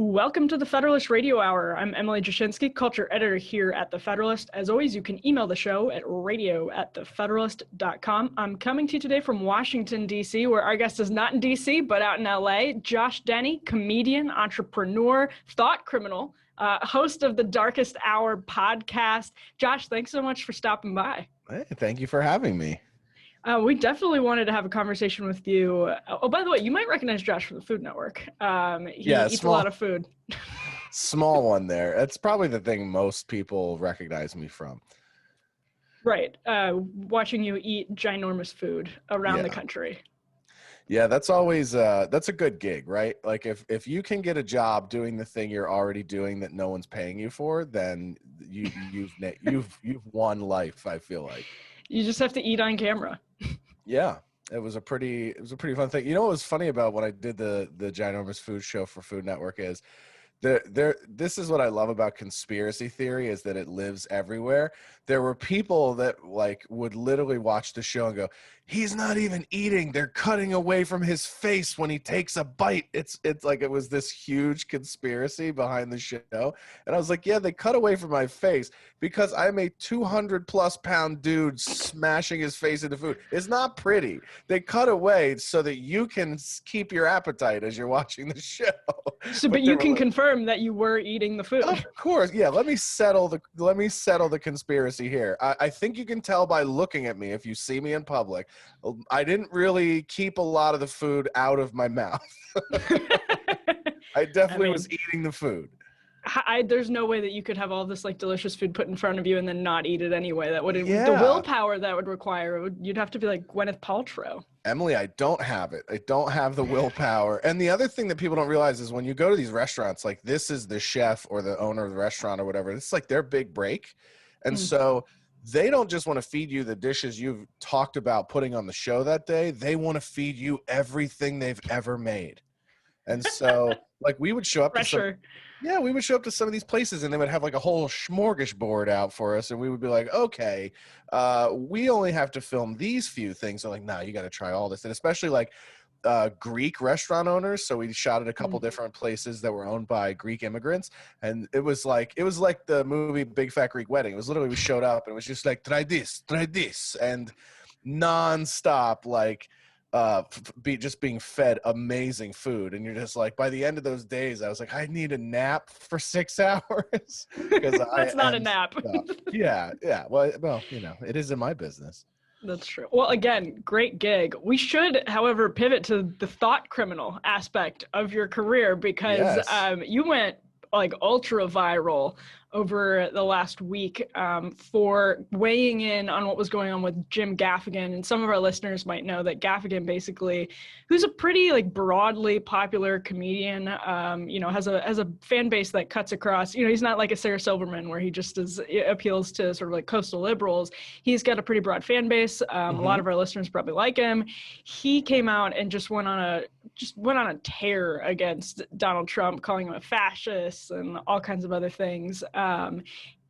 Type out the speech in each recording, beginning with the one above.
Welcome to the Federalist Radio Hour. I'm Emily Jashinsky, culture editor here at the Federalist. As always, you can email the show at radio@thefederalist.com. I'm coming to you today from Washington, D.C., where our guest is not in D.C., but out in L.A. Josh Denny, comedian, entrepreneur, thought criminal, host of the Darkest Hour podcast. Josh, thanks so much for stopping by. Hey, thank you for having me. We definitely wanted to have a conversation with you. Oh, by the way, you might recognize Josh from the Food Network. He eats a lot of food. Small one there. That's probably the thing most people recognize me from. Right. Watching you eat ginormous food around the country. Yeah, that's always that's a good gig, right? Like if you can get a job doing the thing you're already doing that no one's paying you for, then you've won life, I feel like. You just have to eat on camera. Yeah, it was a pretty fun thing. You know what was funny about when I did the ginormous food show for Food Network is this is what I love about conspiracy theory is that it lives everywhere. There were people that like would literally watch the show and go, he's not even eating. They're cutting away from his face when he takes a bite. It's like it was this huge conspiracy behind the show. And I was like, yeah, they cut away from my face because I'm a 200+ pound dude smashing his face into food. It's not pretty. They cut away so that you can keep your appetite as you're watching the show. So, but you can confirm that you were eating the food. Of course. Yeah. Let me settle the conspiracy here. I think you can tell by looking at me if you see me in public. I didn't really keep a lot of the food out of my mouth. I definitely was eating the food. There's no way that you could have all this like delicious food put in front of you and then not eat it anyway. That would the willpower that would require. You'd have to be like Gwyneth Paltrow. Emily, I don't have it. I don't have the willpower. And the other thing that people don't realize is when you go to these restaurants, like this is the chef or the owner of the restaurant or whatever. It's like their big break. And so they don't just want to feed you the dishes you've talked about putting on the show that day. They want to feed you everything they've ever made. And so like we would show up we would show up to some of these places and they would have like a whole smorgasbord out for us. And we would be like, okay, we only have to film these few things. So like, nah, you got to try all this. And especially like Greek restaurant owners. So we shot at a couple different places that were owned by Greek immigrants. And it was like the movie Big Fat Greek Wedding. It was literally, we showed up and it was just like, try this, and nonstop, like, just being fed amazing food. And you're just like, by the end of those days, I was like, I need a nap for 6 hours. That's not a nap. Yeah. Well, you know, it is in my business. That's true. Well, again, great gig. We should, however, pivot to the thought criminal aspect of your career because you went like ultra viral over the last week for weighing in on what was going on with Jim Gaffigan. And some of our listeners might know that Gaffigan basically, who's a pretty like broadly popular comedian, has a fan base that cuts across, he's not like a Sarah Silverman where he just appeals to sort of like coastal liberals. He's got a pretty broad fan base. A lot of our listeners probably like him. He came out and just went on a tear against Donald Trump, calling him a fascist and all kinds of other things.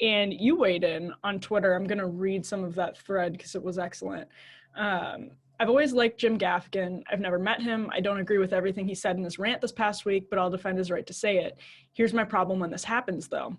And you weighed in on Twitter. I'm going to read some of that thread because it was excellent. I've always liked Jim Gaffigan. I've never met him. I don't agree with everything he said in his rant this past week, but I'll defend his right to say it. Here's my problem when this happens, though.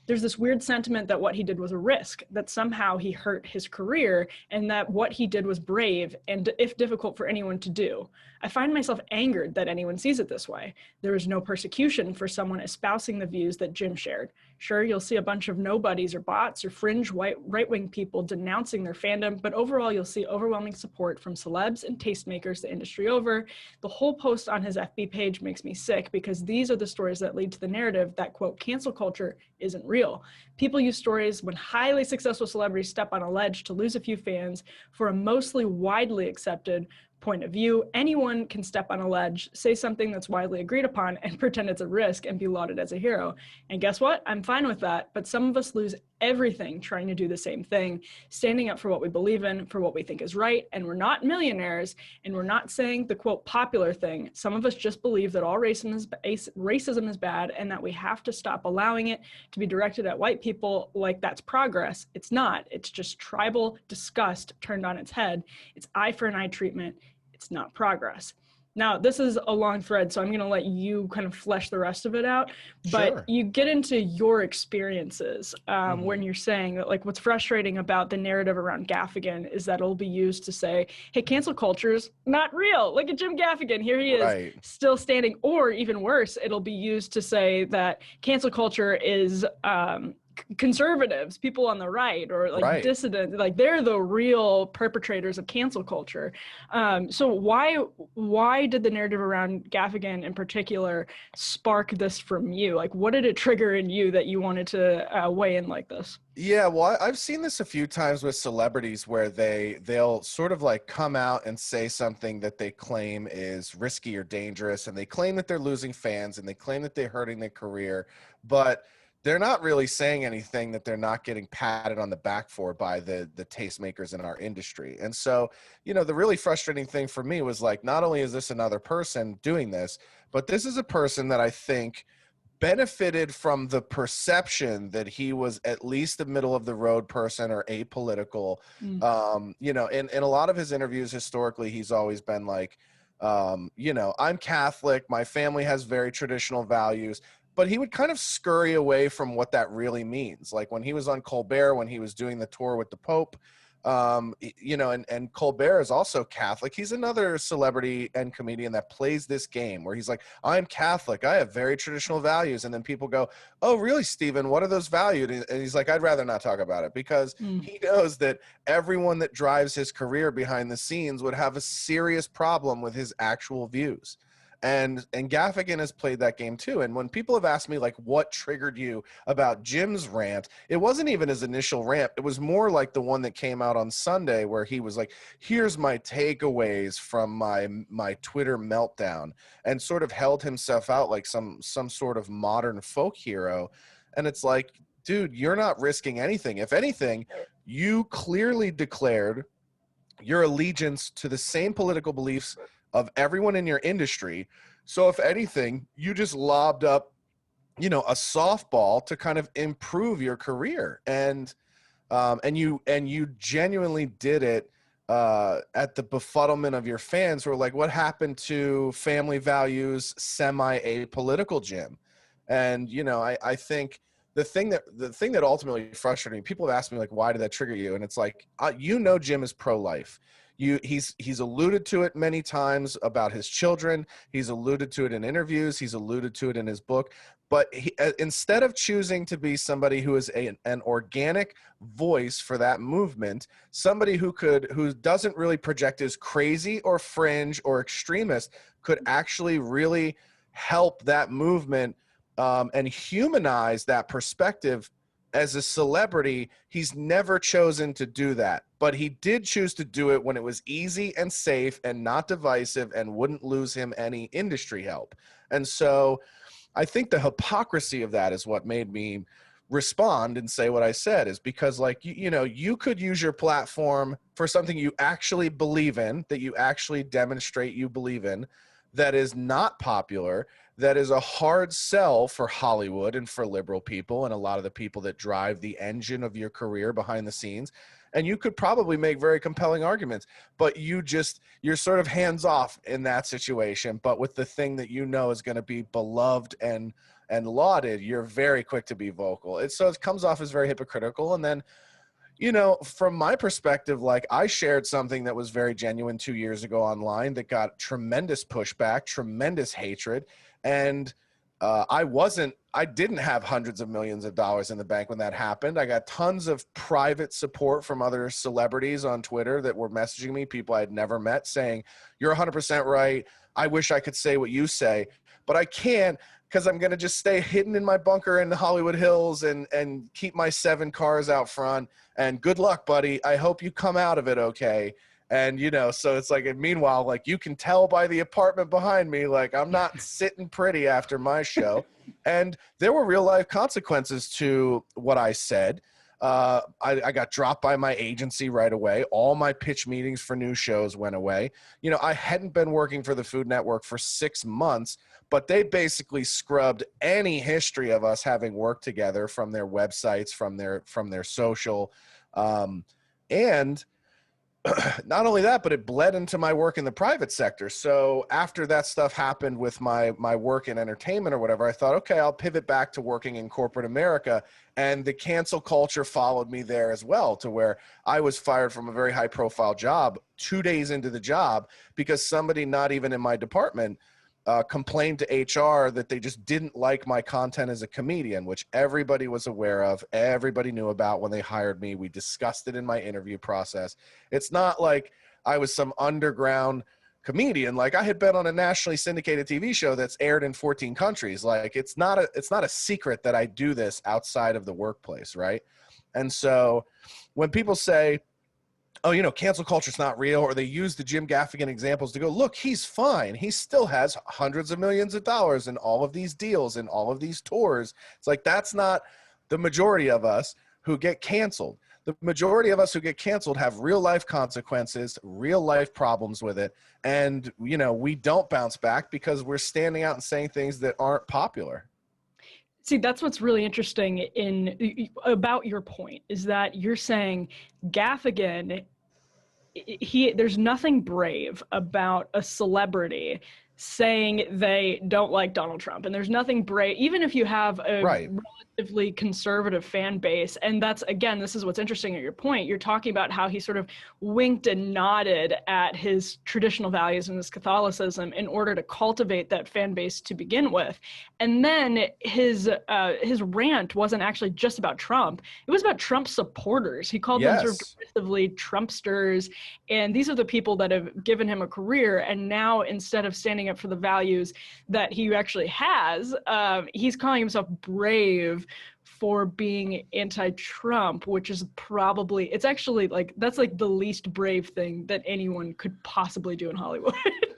There's this weird sentiment that what he did was a risk, that somehow he hurt his career, and that what he did was brave and, if difficult for anyone to do. I find myself angered that anyone sees it this way. There is no persecution for someone espousing the views that Jim shared. Sure, you'll see a bunch of nobodies or bots or fringe right-wing people denouncing their fandom, but overall you'll see overwhelming support from celebs and tastemakers the industry over. The whole post on his FB page makes me sick because these are the stories that lead to the narrative that, quote, cancel culture isn't real. People use stories when highly successful celebrities step on a ledge to lose a few fans for a mostly widely accepted point of view. Anyone can step on a ledge, say something that's widely agreed upon, and pretend it's a risk and be lauded as a hero. And guess what? I'm fine with that, but some of us lose everything trying to do the same thing, standing up for what we believe in, for what we think is right, and we're not millionaires, and we're not saying the, quote, popular thing. Some of us just believe that all racism is bad and that we have to stop allowing it to be directed at white people like that's progress. It's not. It's just tribal disgust turned on its head. It's eye for an eye treatment. It's not progress. Now, this is a long thread, so I'm going to let you kind of flesh the rest of it out. But Sure. you get into your experiences when you're saying that, like, what's frustrating about the narrative around Gaffigan is that it'll be used to say, hey, cancel culture's not real. Look at Jim Gaffigan. Here he is, Right. still standing. Or even worse, it'll be used to say that cancel culture is conservatives, people on the right, or like Right. dissidents, like they're the real perpetrators of cancel culture. So why did the narrative around Gaffigan in particular spark this from you? Like, what did it trigger in you that you wanted to weigh in like this? Yeah, well, I've seen this a few times with celebrities where they'll sort of like come out and say something that they claim is risky or dangerous, and they claim that they're losing fans, and they claim that they're hurting their career, but they're not really saying anything that they're not getting patted on the back for by the tastemakers in our industry. And so, the really frustrating thing for me was like, not only is this another person doing this, but this is a person that I think benefited from the perception that he was at least a middle of the road person or apolitical. In a lot of his interviews historically, he's always been like, I'm Catholic, my family has very traditional values, but he would kind of scurry away from what that really means. Like when he was on Colbert, when he was doing the tour with the Pope, and Colbert is also Catholic. He's another celebrity and comedian that plays this game where he's like, I'm Catholic, I have very traditional values. And then people go, oh, really, Stephen? What are those values? And he's like, I'd rather not talk about it, because he knows that everyone that drives his career behind the scenes would have a serious problem with his actual views. And Gaffigan has played that game too. And when people have asked me, like, what triggered you about Jim's rant, it wasn't even his initial rant. It was more like the one that came out on Sunday where he was like, here's my takeaways from my Twitter meltdown, and sort of held himself out like some sort of modern folk hero. And it's like, dude, you're not risking anything. If anything, you clearly declared your allegiance to the same political beliefs of everyone in your industry. So if anything, you just lobbed up, a softball to kind of improve your career. And you genuinely did it at the befuddlement of your fans who are like, what happened to family values, semi-apolitical Jim? And, I think the thing that ultimately frustrated me, people have asked me, like, why did that trigger you? And it's like, Jim is pro-life. He's alluded to it many times about his children. He's alluded to it in interviews. He's alluded to it in his book. But instead of choosing to be somebody who is an organic voice for that movement, somebody who doesn't really project as crazy or fringe or extremist, could actually really help that movement and humanize that perspective. As a celebrity, he's never chosen to do that, but he did choose to do it when it was easy and safe and not divisive and wouldn't lose him any industry help. And so I think the hypocrisy of that is what made me respond and say what I said, is because, like, you could use your platform for something you actually believe in, that you actually demonstrate you believe in, that is not popular, that is a hard sell for Hollywood and for liberal people and a lot of the people that drive the engine of your career behind the scenes. And you could probably make very compelling arguments, but you're sort of hands off in that situation. But with the thing that is going to be beloved and lauded, you're very quick to be vocal. So it comes off as very hypocritical. And then, from my perspective, like, I shared something that was very genuine 2 years ago online that got tremendous pushback, tremendous hatred. And I didn't have hundreds of millions of dollars in the bank when that happened. I got tons of private support from other celebrities on Twitter that were messaging me, people I had never met, saying, you're 100% right. I wish I could say what you say, but I can't, because I'm going to just stay hidden in my bunker in the Hollywood Hills and keep my 7 cars out front. And good luck, buddy. I hope you come out of it okay. And, so it's like, and meanwhile, like, you can tell by the apartment behind me, like, I'm not sitting pretty after my show. And there were real life consequences to what I said. I got dropped by my agency right away. All my pitch meetings for new shows went away. I hadn't been working for the Food Network for 6 months, but they basically scrubbed any history of us having worked together from their websites, from their social. And not only that, but it bled into my work in the private sector. So after that stuff happened with my work in entertainment or whatever, I thought, okay, I'll pivot back to working in corporate America. And the cancel culture followed me there as well, to where I was fired from a very high profile job 2 days into the job because somebody not even in my department complained to HR that they just didn't like my content as a comedian, which everybody was aware of. Everybody knew about when they hired me. We discussed it in my interview process. It's not like I was some underground comedian. Like, I had been on a nationally syndicated TV show that's aired in 14 countries. Like, it's not a secret that I do this outside of the workplace, right? And so when people say, oh, you know, cancel culture is not real, or they use the Jim Gaffigan examples to go, look, he's fine. He still has hundreds of millions of dollars in all of these deals and all of these tours. It's like, that's not the majority of us who get canceled. The majority of us who get canceled have real life consequences, real life problems with it. And, you know, we don't bounce back because we're standing out and saying things that aren't popular. See, that's what's really interesting about your point, is that you're saying Gaffigan, there's nothing brave about a celebrity saying they don't like Donald Trump. And there's nothing brave, even if you have a relatively conservative fan base. And that's, again, this is what's interesting at your point. You're talking about how he sort of winked and nodded at his traditional values and his Catholicism in order to cultivate that fan base to begin with. And then his rant wasn't actually just about Trump. It was about Trump supporters. He called them sort of aggressively Trumpsters. And these are the people that have given him a career. And now, instead of standing up for the values that he actually has, he's calling himself brave for being anti-Trump, which is probably, it's actually like, that's like the least brave thing that anyone could possibly do in Hollywood.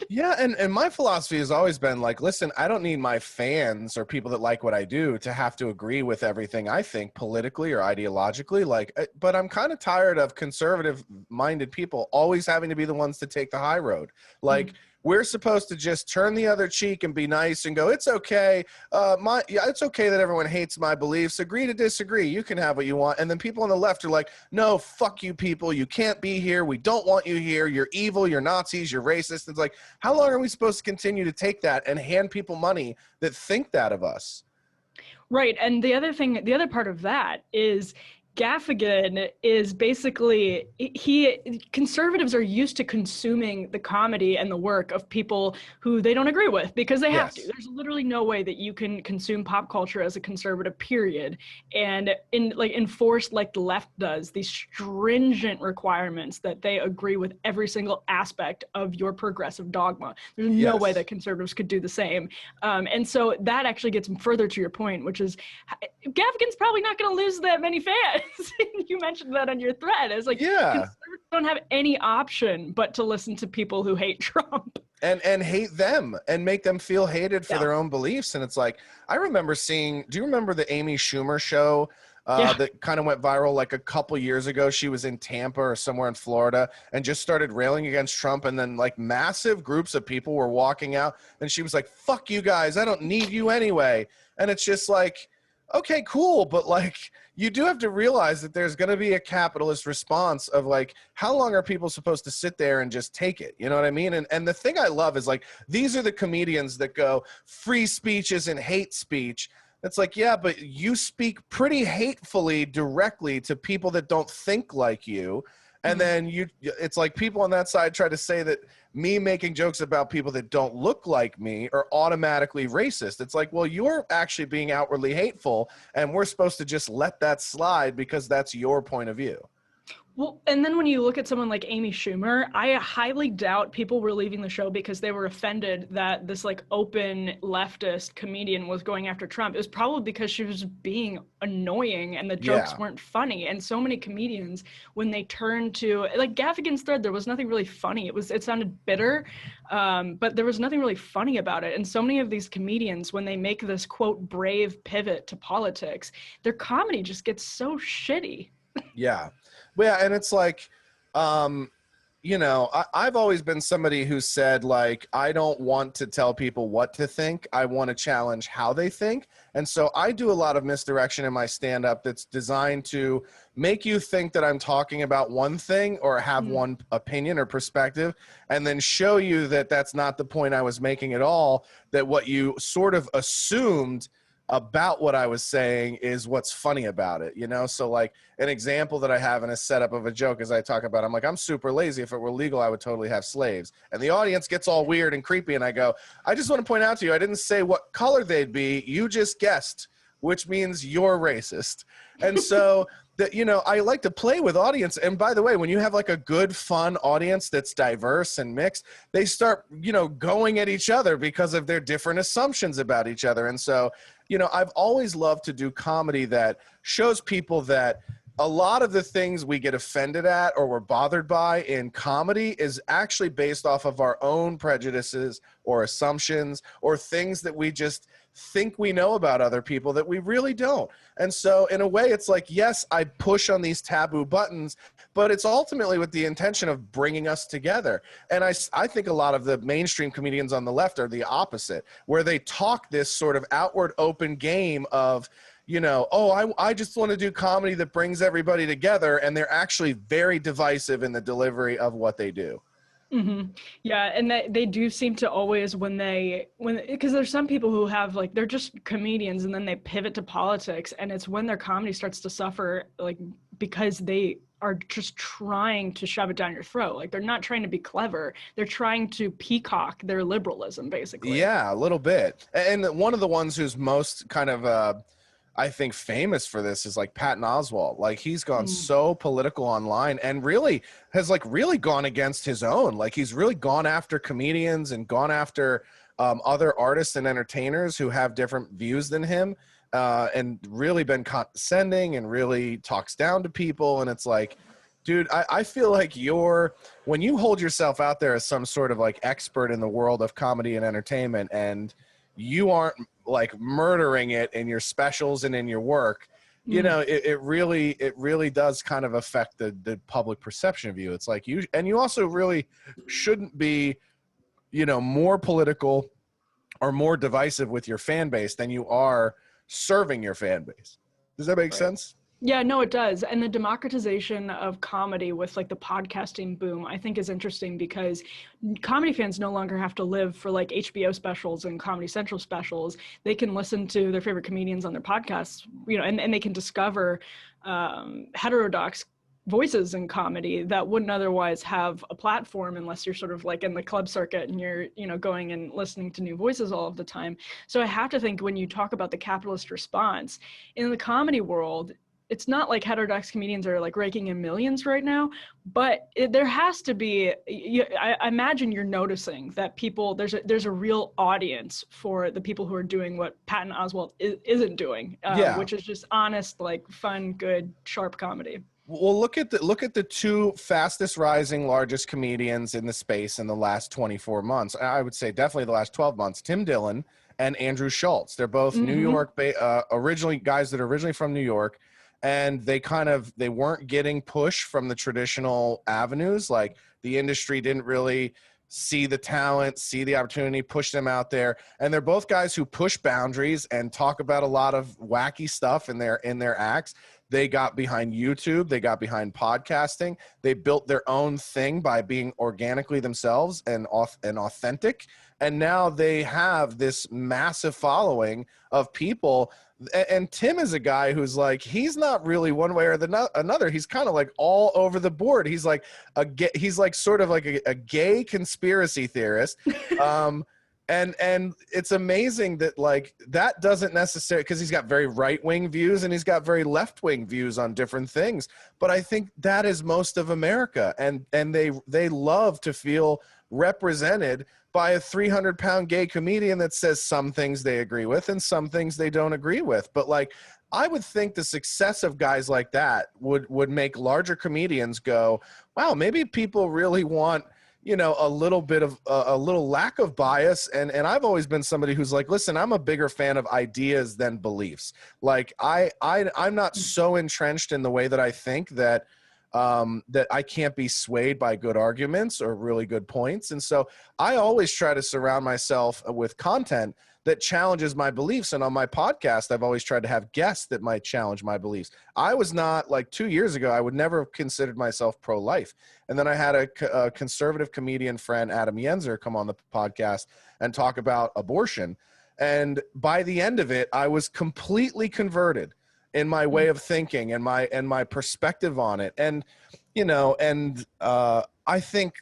Yeah, and my philosophy has always been like, listen, I don't need my fans or people that like what I do to have to agree with everything I think politically or ideologically. Like, but I'm kind of tired of conservative-minded people always having to be the ones to take the high road. Like, we're supposed to just turn the other cheek and be nice and go, it's okay. It's okay that everyone hates my beliefs. Agree to disagree. You can have what you want. And then people on the left are like, no, fuck you people. You can't be here. We don't want you here. You're evil. You're Nazis. You're racist. It's like, how long are we supposed to continue to take that and hand people money that think that of us? Right. And the other part of that is Gaffigan is basically, conservatives are used to consuming the comedy and the work of people who they don't agree with because they have to. There's literally no way that you can consume pop culture as a conservative, period, and enforce, like the left does, these stringent requirements that they agree with every single aspect of your progressive dogma. There's no way that conservatives could do the same. And so that actually gets further to your point, which is Gaffigan's probably not going to lose that many fans. You mentioned that on your thread. It's like, conservatives don't have any option but to listen to people who hate Trump. And hate them and make them feel hated for their own beliefs. And it's like, I remember seeing, do you remember the Amy Schumer show that kind of went viral like a couple years ago? She was in Tampa or somewhere in Florida and just started railing against Trump. And then like massive groups of people were walking out and she was like, fuck you guys. I don't need you anyway. And it's just like, okay, cool. But like, you do have to realize that there's going to be a capitalist response of like, how long are people supposed to sit there and just take it? You know what I mean? And the thing I love is like, these are the comedians that go, free speech isn't hate speech. It's like, yeah, but you speak pretty hatefully directly to people that don't think like you. And then it's like people on that side try to say that me making jokes about people that don't look like me are automatically racist. It's like, well, you're actually being outwardly hateful, and we're supposed to just let that slide because that's your point of view. Well, and then when you look at someone like Amy Schumer, I highly doubt people were leaving the show because they were offended that this like open leftist comedian was going after Trump. It was probably because she was being annoying and the jokes weren't funny. And so many comedians, when they turned to like Gaffigan's thread, there was nothing really funny. It sounded bitter, but there was nothing really funny about it. And so many of these comedians, when they make this quote brave pivot to politics, their comedy just gets so shitty. Yeah. Well, yeah, and it's like, you know, I've always been somebody who said, like, I don't want to tell people what to think. I want to challenge how they think. And so I do a lot of misdirection in my stand-up that's designed to make you think that I'm talking about one thing or have one opinion or perspective, and then show you that that's not the point I was making at all, that what you sort of assumed about what I was saying is what's funny about it, you know? So like an example that I have in a setup of a joke as I talk about, I'm like, I'm super lazy. If it were legal, I would totally have slaves. And the audience gets all weird and creepy. And I go, I just want to point out to you, I didn't say what color they'd be. You just guessed, which means you're racist. And so that, you know, I like to play with audience. And by the way, when you have like a good, fun audience that's diverse and mixed, they start, you know, going at each other because of their different assumptions about each other. And so, you know, I've always loved to do comedy that shows people that a lot of the things we get offended at or we're bothered by in comedy is actually based off of our own prejudices or assumptions or things that we just think we know about other people that we really don't. And so in a way, it's like, yes, I push on these taboo buttons, but it's ultimately with the intention of bringing us together. And I think a lot of the mainstream comedians on the left are the opposite, where they talk this sort of outward open game of, you know, oh, I just want to do comedy that brings everybody together. And they're actually very divisive in the delivery of what they do. Mm-hmm. Yeah, and they do seem to always because there's some people who have like, they're just comedians and then they pivot to politics, and it's when their comedy starts to suffer, like, because they are just trying to shove it down your throat. Like, they're not trying to be clever, they're trying to peacock their liberalism, basically. Yeah, a little bit. And one of the ones who's most kind of I think famous for this is like Patton Oswalt. Like, he's gone so political online and really has like really gone against his own. Like, he's really gone after comedians and gone after other artists and entertainers who have different views than him, and really been condescending and really talks down to people. And it's like, dude, I feel like when you hold yourself out there as some sort of like expert in the world of comedy and entertainment, and you aren't like murdering it in your specials and in your work, you know, it really does kind of affect the public perception of you. It's like you also really shouldn't be, you know, more political or more divisive with your fan base than you are serving your fan base. Does that make sense? Yeah, no, it does. And the democratization of comedy with like the podcasting boom, I think is interesting, because comedy fans no longer have to live for like HBO specials and Comedy Central specials. They can listen to their favorite comedians on their podcasts, you know, and they can discover heterodox voices in comedy that wouldn't otherwise have a platform unless you're sort of like in the club circuit and you're, you know, going and listening to new voices all of the time. So I have to think, when you talk about the capitalist response in the comedy world, it's not like heterodox comedians are like raking in millions right now, but there has to be, I imagine you're noticing that there's a real audience for the people who are doing what Patton Oswalt isn't doing, which is just honest, like fun, good, sharp comedy. Well, look at the two fastest rising, largest comedians in the space in the last 24 months. I would say definitely the last 12 months, Tim Dillon and Andrew Schultz. They're both New York, originally guys that are originally from New York. And they weren't getting push from the traditional avenues. Like, the industry didn't really see the talent, see the opportunity, push them out there. And they're both guys who push boundaries and talk about a lot of wacky stuff in their acts. They got behind YouTube. They got behind podcasting. They built their own thing by being organically themselves and authentic. And now they have this massive following of people. And Tim is a guy who's like, he's not really one way or another. He's kind of like all over the board. He's like he's like sort of like a gay conspiracy theorist. And it's amazing that like that doesn't necessarily, because he's got very right-wing views and he's got very left-wing views on different things. But I think that is most of America, and they love to feel represented by a 300-pound gay comedian that says some things they agree with and some things they don't agree with. But like, I would think the success of guys like that would make larger comedians go, wow, maybe people really want, you know, a little bit of a little lack of bias. And I've always been somebody who's like, listen, I'm a bigger fan of ideas than beliefs. Like I'm not so entrenched in the way that I think that that I can't be swayed by good arguments or really good points. And so I always try to surround myself with content that challenges my beliefs. And on my podcast, I've always tried to have guests that might challenge my beliefs. I was not, like 2 years ago, I would never have considered myself pro-life. And then I had a conservative comedian friend, Adam Yenzer, come on the podcast and talk about abortion. And by the end of it, I was completely converted in my way of thinking and my perspective on it. And, you know, and I think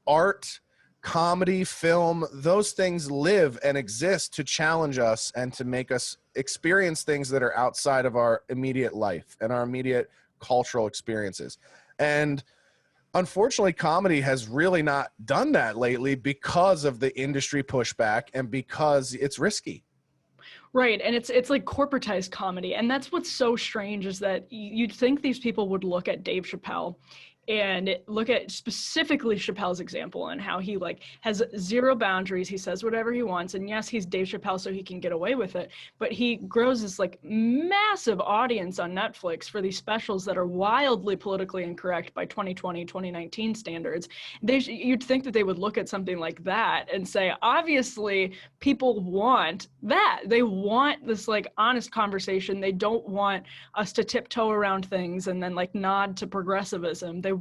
art, comedy, film, those things live and exist to challenge us and to make us experience things that are outside of our immediate life and our immediate cultural experiences. And unfortunately, comedy has really not done that lately because of the industry pushback and because it's risky. Right. And it's like corporatized comedy. And that's what's so strange, is that you'd think these people would look at Dave Chappelle and look at specifically Chappelle's example and how he like has zero boundaries. He says whatever he wants. And yes, he's Dave Chappelle, so he can get away with it. But he grows this like massive audience on Netflix for these specials that are wildly politically incorrect by 2020, 2019 standards. You'd think that they would look at something like that and say, obviously, people want that. They want this like honest conversation. They don't want us to tiptoe around things and then like nod to progressivism. They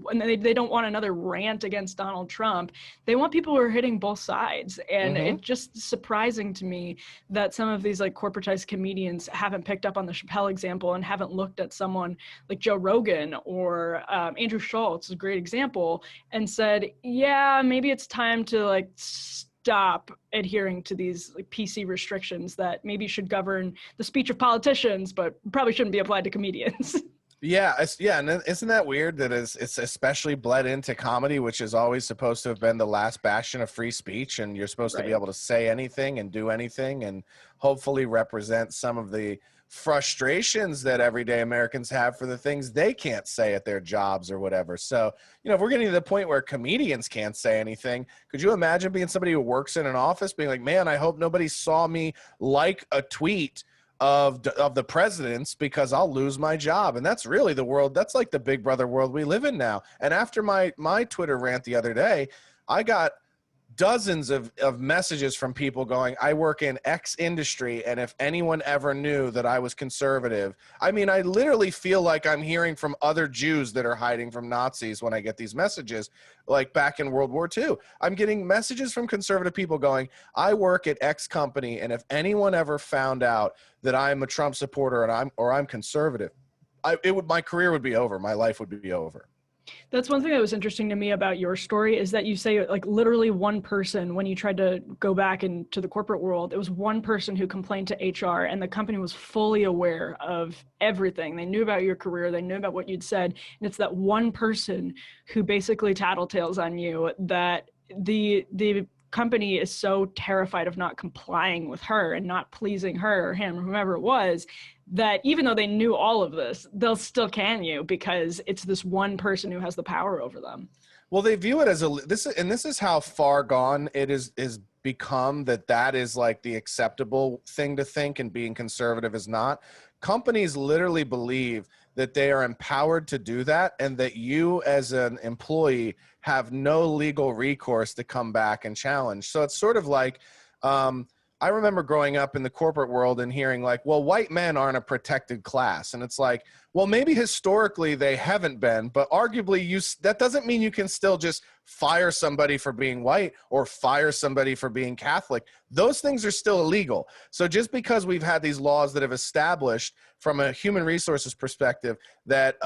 don't want another rant against Donald Trump. They want people who are hitting both sides. And it's just surprising to me that some of these like corporatized comedians haven't picked up on the Chappelle example and haven't looked at someone like Joe Rogan or Andrew Schultz, is a great example, and said, yeah, maybe it's time to like stop adhering to these like PC restrictions that maybe should govern the speech of politicians, but probably shouldn't be applied to comedians. Yeah, and isn't that weird that it's especially bled into comedy, which is always supposed to have been the last bastion of free speech, and you're supposed to be able to say anything and do anything and hopefully represent some of the frustrations that everyday Americans have for the things they can't say at their jobs or whatever. So, you know, if we're getting to the point where comedians can't say anything, could you imagine being somebody who works in an office being like, man, I hope nobody saw me like a tweet of the president's because I'll lose my job. And that's really the world. That's like the big brother world we live in now. And after my Twitter rant the other day, I got dozens of messages from people going, I work in X industry, and if anyone ever knew that I was conservative, I mean, I literally feel like I'm hearing from other Jews that are hiding from Nazis when I get these messages, like back in World War II. I'm getting messages from conservative people going, I work at X company, and if anyone ever found out that I'm a Trump supporter and I'm conservative, my career would be over. My life would be over. That's one thing that was interesting to me about your story, is that you say like literally one person, when you tried to go back into the corporate world, it was one person who complained to HR, and the company was fully aware of everything. They knew about your career. They knew about what you'd said. And it's that one person who basically tattletales on you that the company is so terrified of not complying with her and not pleasing her or him or whomever it was, that even though they knew all of this, they'll still can you because it's this one person who has the power over them. Well, they view it as this is how far gone it is become, that is like the acceptable thing to think, and being conservative is not. Companies literally believe that they are empowered to do that, and that you as an employee have no legal recourse to come back and challenge. So it's sort of like, I remember growing up in the corporate world and hearing like, well, white men aren't a protected class. And it's like, well, maybe historically they haven't been, but arguably that doesn't mean you can still just fire somebody for being white or fire somebody for being Catholic. Those things are still illegal. So just because we've had these laws that have established from a human resources perspective that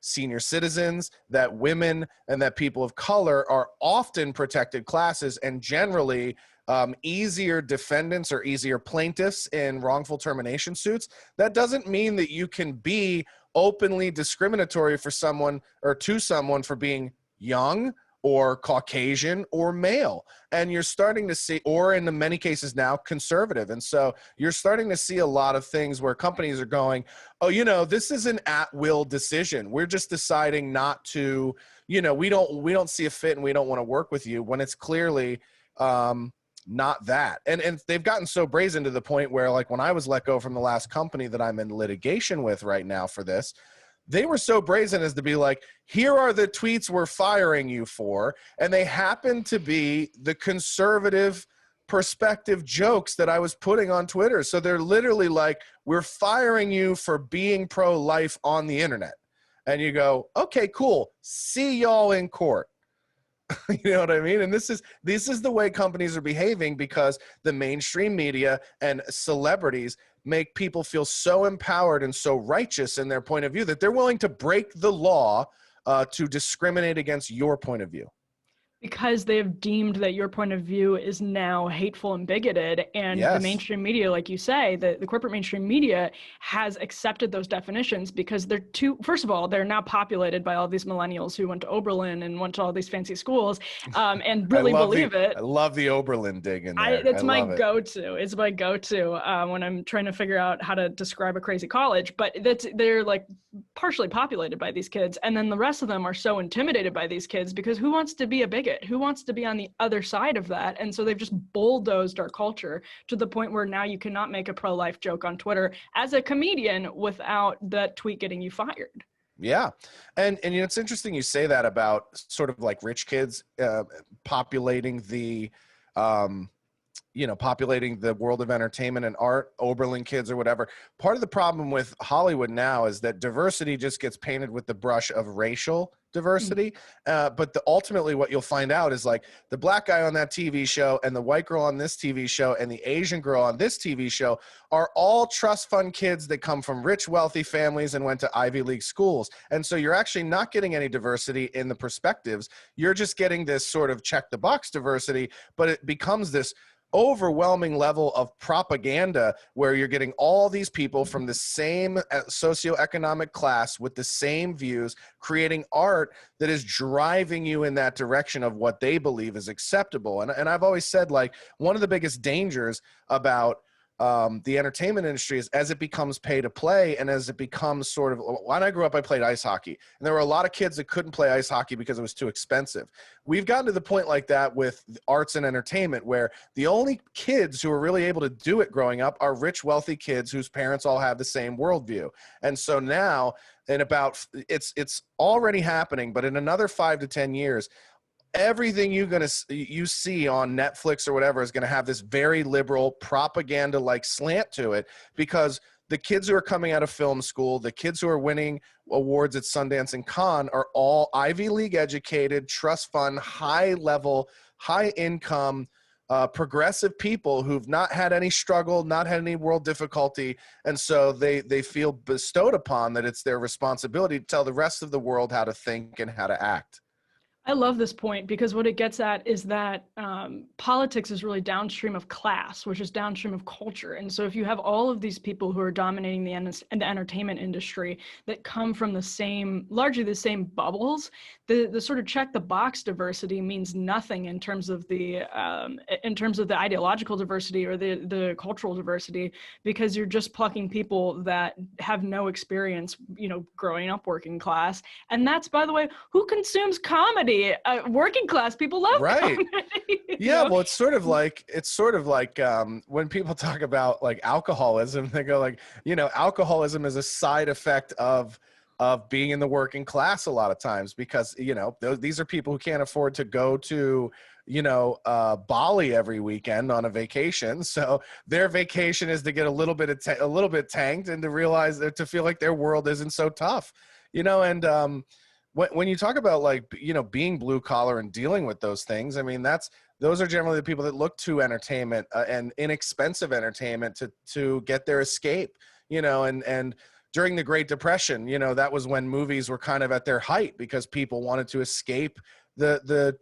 senior citizens, that women, and that people of color are often protected classes and generally easier defendants or easier plaintiffs in wrongful termination suits, that doesn't mean that you can be openly discriminatory for someone or to someone for being young or Caucasian or male. And you're starting to see, or in many cases now, conservative. And so you're starting to see a lot of things where companies are going, oh, you know, this is an at-will decision. We're just deciding not to, you know, we don't see a fit and we don't want to work with you, when it's clearly not that. And they've gotten so brazen to the point where, like, when I was let go from the last company that I'm in litigation with right now for this, they were so brazen as to be like, here are the tweets we're firing you for. And they happened to be the conservative perspective jokes that I was putting on Twitter. So they're literally like, we're firing you for being pro-life on the internet. And you go, okay, cool. See y'all in court. You know what I mean? And this is the way companies are behaving, because the mainstream media and celebrities make people feel so empowered and so righteous in their point of view that they're willing to break the law to discriminate against your point of view. Because they have deemed that your point of view is now hateful and bigoted, and the mainstream media, like you say, the corporate mainstream media has accepted those definitions because they're first of all, they're now populated by all these millennials who went to Oberlin and went to all these fancy schools and really believe it. I love the Oberlin dig in there. It's my go-to. It's my go-to when I'm trying to figure out how to describe a crazy college, but they're like partially populated by these kids. And then the rest of them are so intimidated by these kids because who wants to be a bigot? Who wants to be on the other side of that? And so they've just bulldozed our culture to the point where now you cannot make a pro-life joke on Twitter as a comedian without that tweet getting you fired. Yeah. And you know, it's interesting you say that about sort of like rich kids populating the populating the world of entertainment and art, Oberlin kids or whatever. Part of the problem with Hollywood now is that diversity just gets painted with the brush of racial diversity. But ultimately what you'll find out is like the black guy on that TV show and the white girl on this TV show and the Asian girl on this TV show are all trust fund kids that come from rich, wealthy families and went to Ivy League schools. And so you're actually not getting any diversity in the perspectives. You're just getting this sort of check the box diversity, but it becomes this overwhelming level of propaganda where you're getting all these people from the same socioeconomic class with the same views creating art that is driving you in that direction of what they believe is acceptable. And I've always said, like, one of the biggest dangers about the entertainment industry is as it becomes pay to play and as it becomes sort of, when I grew up, I played ice hockey, and there were a lot of kids that couldn't play ice hockey because it was too expensive. We've gotten to the point like that with arts and entertainment where the only kids who are really able to do it growing up are rich, wealthy kids whose parents all have the same worldview. And so now it's already happening, but in another 5 to 10 years, everything you see on Netflix or whatever is going to have this very liberal propaganda-like slant to it, because the kids who are coming out of film school, the kids who are winning awards at Sundance and Cannes are all Ivy League educated, trust fund, high level, high income, progressive people who've not had any struggle, not had any world difficulty. And so they feel bestowed upon that it's their responsibility to tell the rest of the world how to think and how to act. I love this point because what it gets at is that politics is really downstream of class, which is downstream of culture. And so if you have all of these people who are dominating the entertainment industry that come from largely the same bubbles, the sort of check the box diversity means nothing in terms of the ideological diversity or the cultural diversity, because you're just plucking people that have no experience, growing up working class. And that's, by the way, who consumes comedy? Working class people love comedy. Yeah, well, it's sort of like when people talk about like alcoholism, they go like, alcoholism is a side effect of being in the working class a lot of times, because these are people who can't afford to go to Bali every weekend on a vacation. So their vacation is to get a little bit tanked and to realize that, to feel like their world isn't so tough, and when you talk about being blue collar and dealing with those things, I mean, those are generally the people that look to entertainment and inexpensive entertainment to get their escape, and during the Great Depression, that was when movies were kind of at their height because people wanted to escape the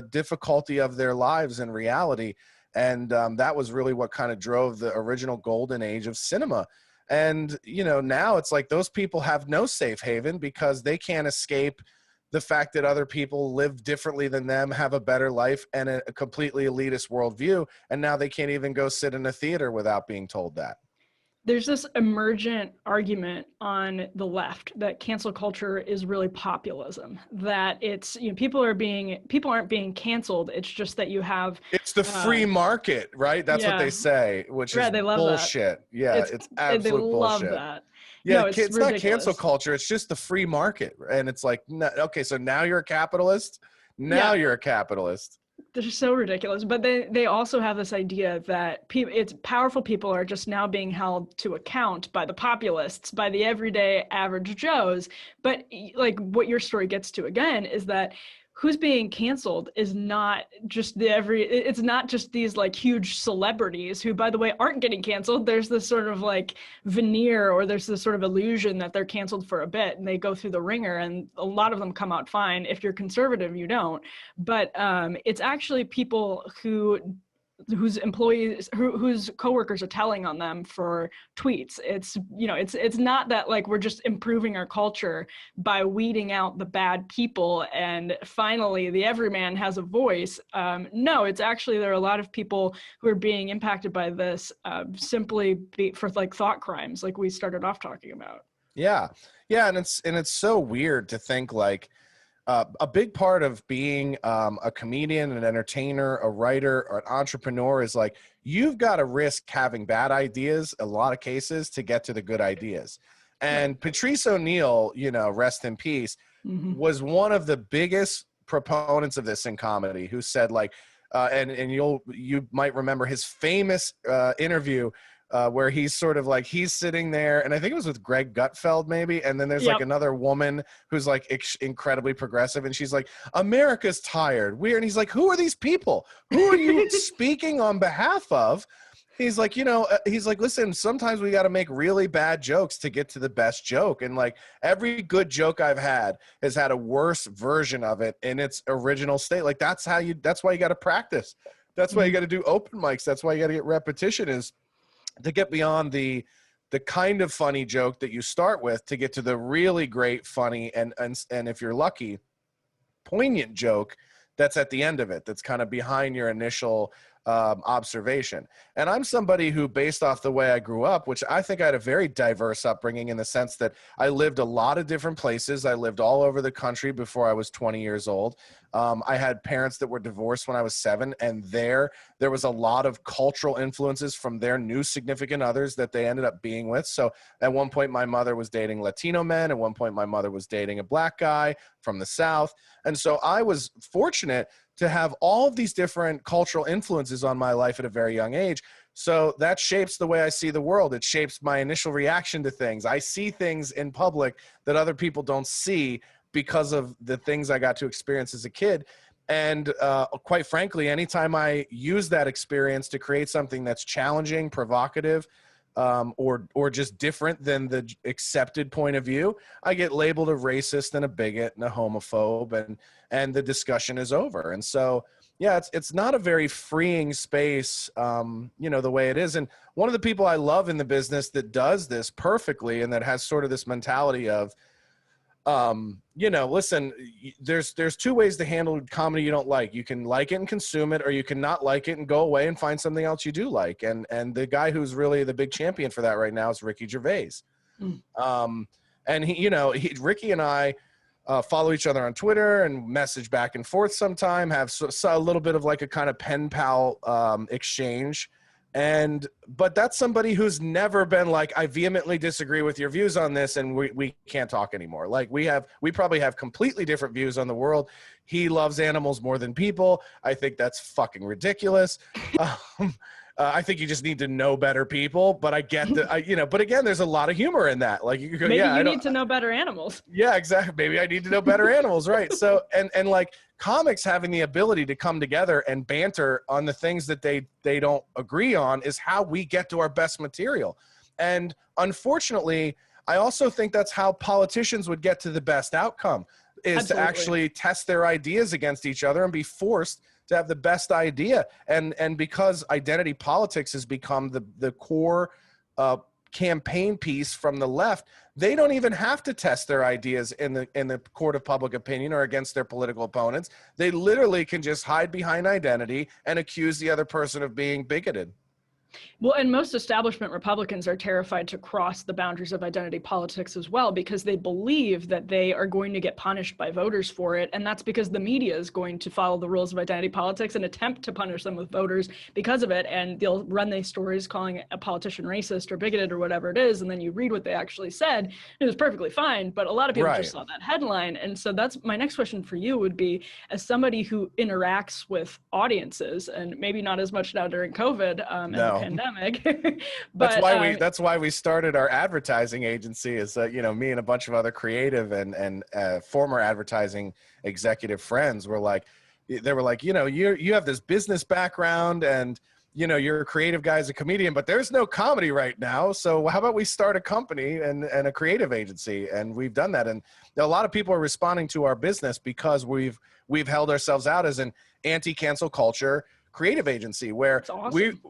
difficulty of their lives in reality. And that was really what kind of drove the original golden age of cinema. And, now it's like those people have no safe haven because they can't escape the fact that other people live differently than them, have a better life and a completely elitist worldview. And now they can't even go sit in a theater without being told that. There's this emergent argument on the left that cancel culture is really populism, that it's, people aren't being canceled. It's just that you have, it's the free market, right? That's what they say, which is they love bullshit. that. Yeah. It's absolute bullshit. They love that. Yeah, No, it's it's not cancel ridiculous. culture. It's just the free market. And it's like, no, okay, so now you're a capitalist? Now Yeah, you're a capitalist. they're so ridiculous. But they also have this idea that it's powerful people are just now being held to account by the populists, by the everyday average Joes. But like what your story gets to again is that who's being canceled is not just it's not just these like huge celebrities who, by the way, aren't getting canceled. There's this sort of like veneer, or there's this sort of illusion that they're canceled for a bit and they go through the ringer, and a lot of them come out fine. If you're conservative, you don't. But it's actually people whose employees whose coworkers are telling on them for tweets. It's, you know, it's not that like we're just improving our culture by weeding out the bad people and finally the everyman has a voice. No, it's actually there are a lot of people who are being impacted by this simply for like thought crimes like we started off talking about. Yeah. Yeah, and it's so weird to think like a big part of being a comedian, an entertainer, a writer, or an entrepreneur is like you've got to risk having bad ideas a lot of cases to get to the good ideas. And Patrice O'Neal, you know, rest in peace, was one of the biggest proponents of this in comedy, who said like, and you might remember his famous interview where he's sort of like, he's sitting there, and I think it was with Greg Gutfeld maybe, and then there's like another woman who's like incredibly progressive, and she's like, America's tired. And he's like, who are these people? Who are you speaking on behalf of? He's like, you know, he's like, listen, sometimes we got to make really bad jokes to get to the best joke. And like every good joke I've had has had a worse version of it in its original state. Like that's why you got to practice. That's why you got to do open mics. That's why you got to get repetition, is to get beyond the kind of funny joke that you start with to get to the really great, funny, and if you're lucky, poignant joke that's at the end of it, that's kind of behind your initial observation. And I'm somebody who, based off the way I grew up, which I think I had a very diverse upbringing in the sense that I lived a lot of different places. I lived all over the country before I was 20 years old. I had parents that were divorced when I was 7, and there was a lot of cultural influences from their new significant others that they ended up being with. So at one point, my mother was dating Latino men. At one point, my mother was dating a black guy from the South. And so I was fortunate to have all of these different cultural influences on my life at a very young age. So that shapes the way I see the world. It shapes my initial reaction to things. I see things in public that other people don't see because of the things I got to experience as a kid. And quite frankly, anytime I use that experience to create something that's challenging, provocative, or just different than the accepted point of view, I get labeled a racist and a bigot and a homophobe, and the discussion is over. And so, yeah, it's not a very freeing space, you know, the way it is. And one of the people I love in the business that does this perfectly and that has sort of this mentality of, you know, listen, there's 2 ways to handle comedy you don't like. You can like it and consume it, or you can not like it and go away and find something else you do like. And the guy who's really the big champion for that right now is Ricky Gervais. And he, you know, Ricky and I follow each other on Twitter and message back and forth sometime, have a little bit of like a kind of pen pal exchange. But that's somebody who's never been like, I vehemently disagree with your views on this, and we can't talk anymore. Like we probably have completely different views on the world. He loves animals more than people. I think that's fucking ridiculous. I think you just need to know better people, but I get that, you know, but again, there's a lot of humor in that. Like you could go, maybe you need to know better animals. Yeah, exactly. Maybe I need to know better animals. Right. So, and like comics having the ability to come together and banter on the things that they don't agree on is how we get to our best material. And unfortunately, I also think that's how politicians would get to the best outcome, is Absolutely. To actually test their ideas against each other and be forced to have the best idea. And because identity politics has become the core campaign piece from the left, they don't even have to test their ideas in the court of public opinion or against their political opponents. They literally can just hide behind identity and accuse the other person of being bigoted. Well, and most establishment Republicans are terrified to cross the boundaries of identity politics as well, because they believe that they are going to get punished by voters for it. And that's because the media is going to follow the rules of identity politics and attempt to punish them with voters because of it. And they'll run these stories calling a politician racist or bigoted or whatever it is. And then you read what they actually said. It was perfectly fine. But a lot of people just saw that headline. And so that's my next question for you would be, as somebody who interacts with audiences, and maybe not as much now during COVID and the pandemic. But that's why we started our advertising agency, is you know, me and a bunch of other creative and former advertising executive friends were like, they were like, you know, you have this business background and, you know, you're a creative guy as a comedian, but there's no comedy right now. So how about we start a company and a creative agency? And we've done that. And a lot of people are responding to our business because we've held ourselves out as an anti-cancel culture creative agency, where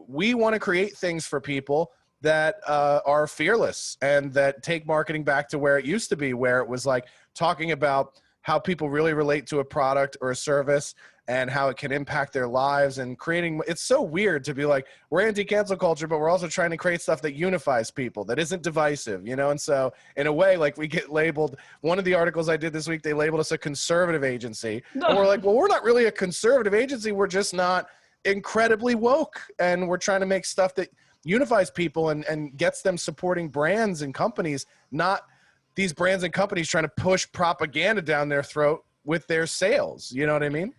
we want to create things for people that are fearless and that take marketing back to where it used to be, where it was like talking about how people really relate to a product or a service and how it can impact their lives, and creating, it's so weird to be like, we're anti-cancel culture, but we're also trying to create stuff that unifies people, that isn't divisive, you know? And so in a way, like, we get labeled, one of the articles I did this week, they labeled us a conservative agency. And we're like, well, we're not really a conservative agency. We're just not incredibly woke. And we're trying to make stuff that unifies people and gets them supporting brands and companies, not these brands and companies trying to push propaganda down their throat with their sales. You know what I mean?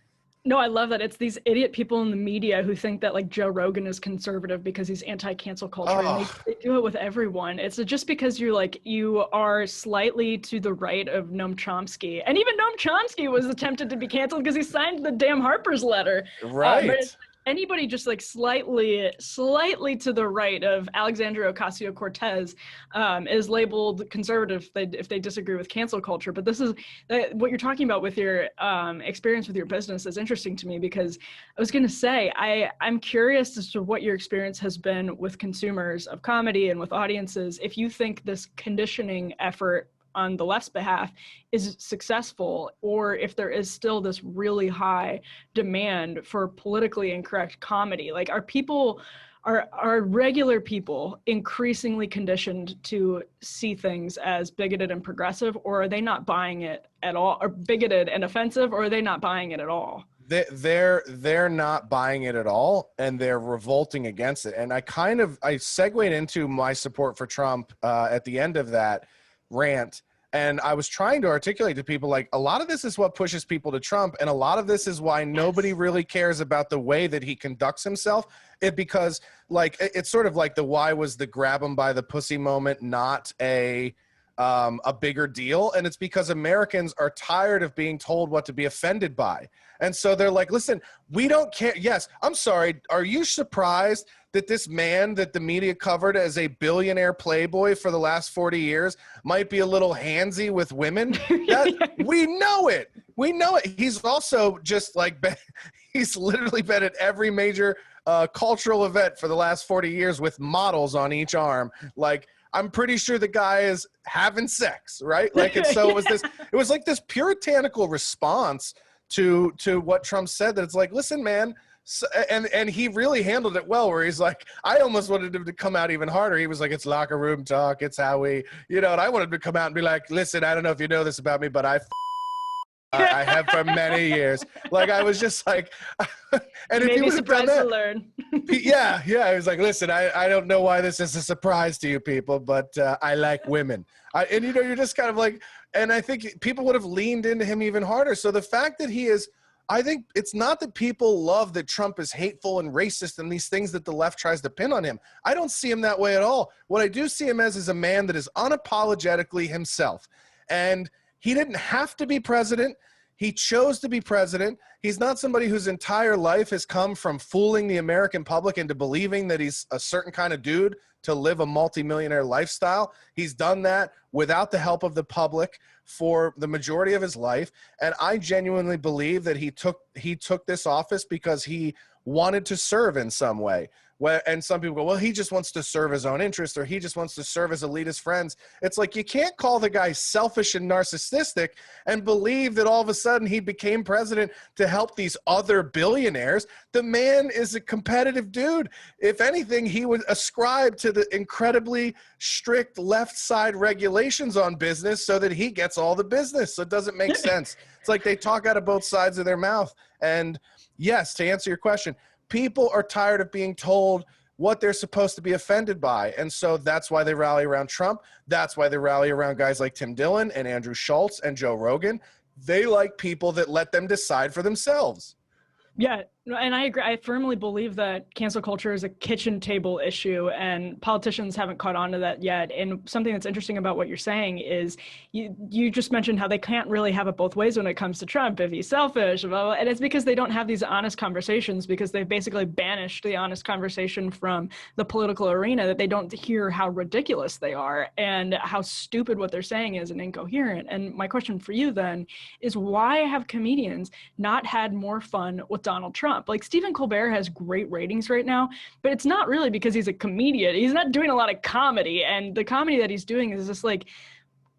No, I love that. It's these idiot people in the media who think that like Joe Rogan is conservative because he's anti-cancel culture. And they do it with everyone. It's just because you are slightly to the right of Noam Chomsky. And even Noam Chomsky was attempted to be canceled because he signed the damn Harper's letter. Right. Anybody just like slightly to the right of Alexandria Ocasio-Cortez is labeled conservative if they disagree with cancel culture. But this is what you're talking about with your experience with your business is interesting to me, because I was going to say, I'm curious as to what your experience has been with consumers of comedy and with audiences. If you think this conditioning effort on the left's behalf is successful, or if there is still this really high demand for politically incorrect comedy. Like, are regular people increasingly conditioned to see things as bigoted and progressive, or are they not buying it at all, or bigoted and offensive, or are they not buying it at all? They're not buying it at all, and they're revolting against it. And I segued into my support for Trump at the end of that rant. And I was trying to articulate to people, like, a lot of this is what pushes people to Trump. And a lot of this is why nobody really cares about the way that he conducts himself. Because like, it's sort of like the, why was the grab him by the pussy moment not a bigger deal? And it's because Americans are tired of being told what to be offended by. And so they're like, listen, we don't care. Yes, I'm sorry. Are you surprised that this man that the media covered as a billionaire playboy for the last 40 years might be a little handsy with women? We know it. We know it. He's also just like, he's literally been at every major cultural event for the last 40 years with models on each arm. Like, I'm pretty sure the guy is having sex, right? Like, and so it was like this puritanical response to what Trump said, that it's like, listen, man. So, and he really handled it well, where he's like, I almost wanted him to come out even harder. He was like, it's locker room talk. It's how we, you know, and I wanted him to come out and be like, listen, I don't know if you know this about me, but I have for many years. Like, I was just like, and if maybe surprised to learn. Yeah. He was like, listen, I don't know why this is a surprise to you people, but I like women. And, you know, you're just kind of like, and I think people would have leaned into him even harder. So the fact that he is, I think it's not that people love that Trump is hateful and racist and these things that the left tries to pin on him. I don't see him that way at all. What I do see him as is a man that is unapologetically himself. And he didn't have to be president. He chose to be president. He's not somebody whose entire life has come from fooling the American public into believing that he's a certain kind of dude to live a multimillionaire lifestyle. He's done that without the help of the public for the majority of his life. And I genuinely believe that he took this office because he wanted to serve in some way, And some people go, well, he just wants to serve his own interest, or he just wants to serve his elitist friends. It's like, you can't call the guy selfish and narcissistic and believe that all of a sudden he became president to help these other billionaires. The man is a competitive dude. If anything, he would ascribe to the incredibly strict left side regulations on business so that he gets all the business. So it doesn't make sense. It's like they talk out of both sides of their mouth. And yes, to answer your question, people are tired of being told what they're supposed to be offended by. And so that's why they rally around Trump. That's why they rally around guys like Tim Dillon and Andrew Schultz and Joe Rogan. They like people that let them decide for themselves. Yeah, and I agree. I firmly believe that cancel culture is a kitchen table issue, and politicians haven't caught on to that yet. And something that's interesting about what you're saying is you just mentioned how they can't really have it both ways when it comes to Trump, if he's selfish, blah, blah, and it's because they don't have these honest conversations, because they've basically banished the honest conversation from the political arena, that they don't hear how ridiculous they are and how stupid what they're saying is and incoherent. And my question for you then is, why have comedians not had more fun with Donald Trump? Like, Stephen Colbert has great ratings right now, but it's not really because he's a comedian. He's not doing a lot of comedy, and the comedy that he's doing is just like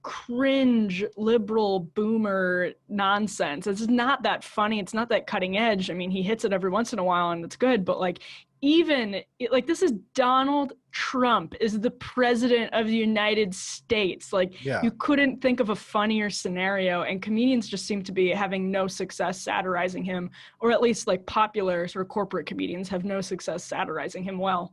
cringe liberal boomer nonsense. It's not that funny. It's not that cutting edge. I mean, he hits it every once in a while and it's good, but like, this is Donald Trump is the president of the United States. Like, you couldn't think of a funnier scenario, and comedians just seem to be having no success satirizing him, or at least like popular sort of corporate comedians have no success satirizing him well.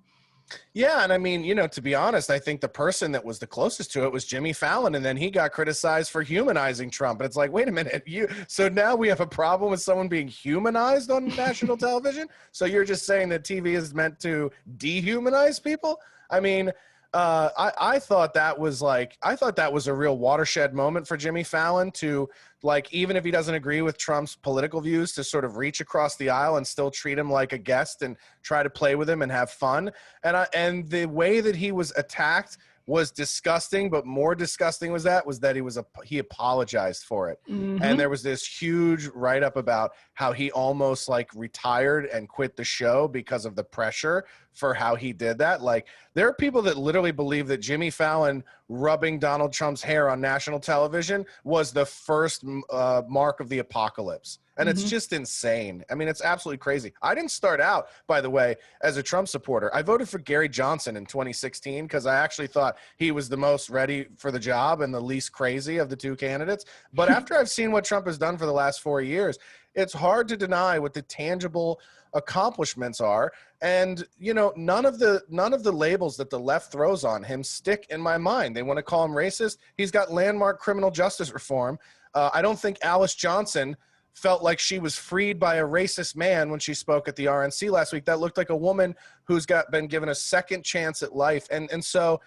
Yeah, and I mean, to be honest, I think the person that was the closest to it was Jimmy Fallon, and then he got criticized for humanizing Trump. And it's like, wait a minute, so now we have a problem with someone being humanized on national television? So you're just saying that TV is meant to dehumanize people? I mean, I thought that was a real watershed moment for Jimmy Fallon to, like, even if he doesn't agree with Trump's political views, to sort of reach across the aisle and still treat him like a guest and try to play with him and have fun. And the way that he was attacked was disgusting, but more disgusting was that he apologized for it. Mm-hmm. And there was this huge write-up about how he almost like retired and quit the show because of the pressure for how he did that. Like, there are people that literally believe that Jimmy Fallon rubbing Donald Trump's hair on national television was the first mark of the apocalypse. And it's just insane. I mean, it's absolutely crazy. I didn't start out, by the way, as a Trump supporter. I voted for Gary Johnson in 2016 because I actually thought he was the most ready for the job and the least crazy of the two candidates. But after I've seen what Trump has done for the last 4 years, it's hard to deny what the tangible accomplishments are. And, none of the labels that the left throws on him stick in my mind. They want to call him racist. He's got landmark criminal justice reform. I don't think Alice Johnson felt like she was freed by a racist man when she spoke at the RNC last week. That looked like a woman who's been given a second chance at life. And so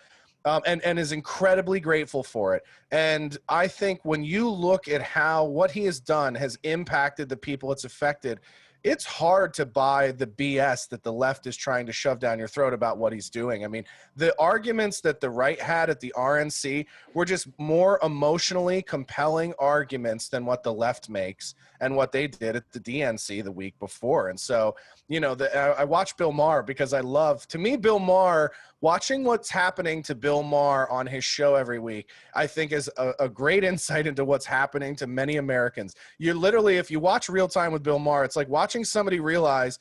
is incredibly grateful for it. And I think when you look at how what he has done has impacted the people it's affected, it's hard to buy the BS that the left is trying to shove down your throat about what he's doing. I mean, the arguments that the right had at the RNC were just more emotionally compelling arguments than what the left makes and what they did at the DNC the week before. And so, I watch Bill Maher because to me, Bill Maher, watching what's happening to Bill Maher on his show every week, I think is a great insight into what's happening to many Americans. You're literally, if you watch Real Time with Bill Maher, it's like watching somebody realize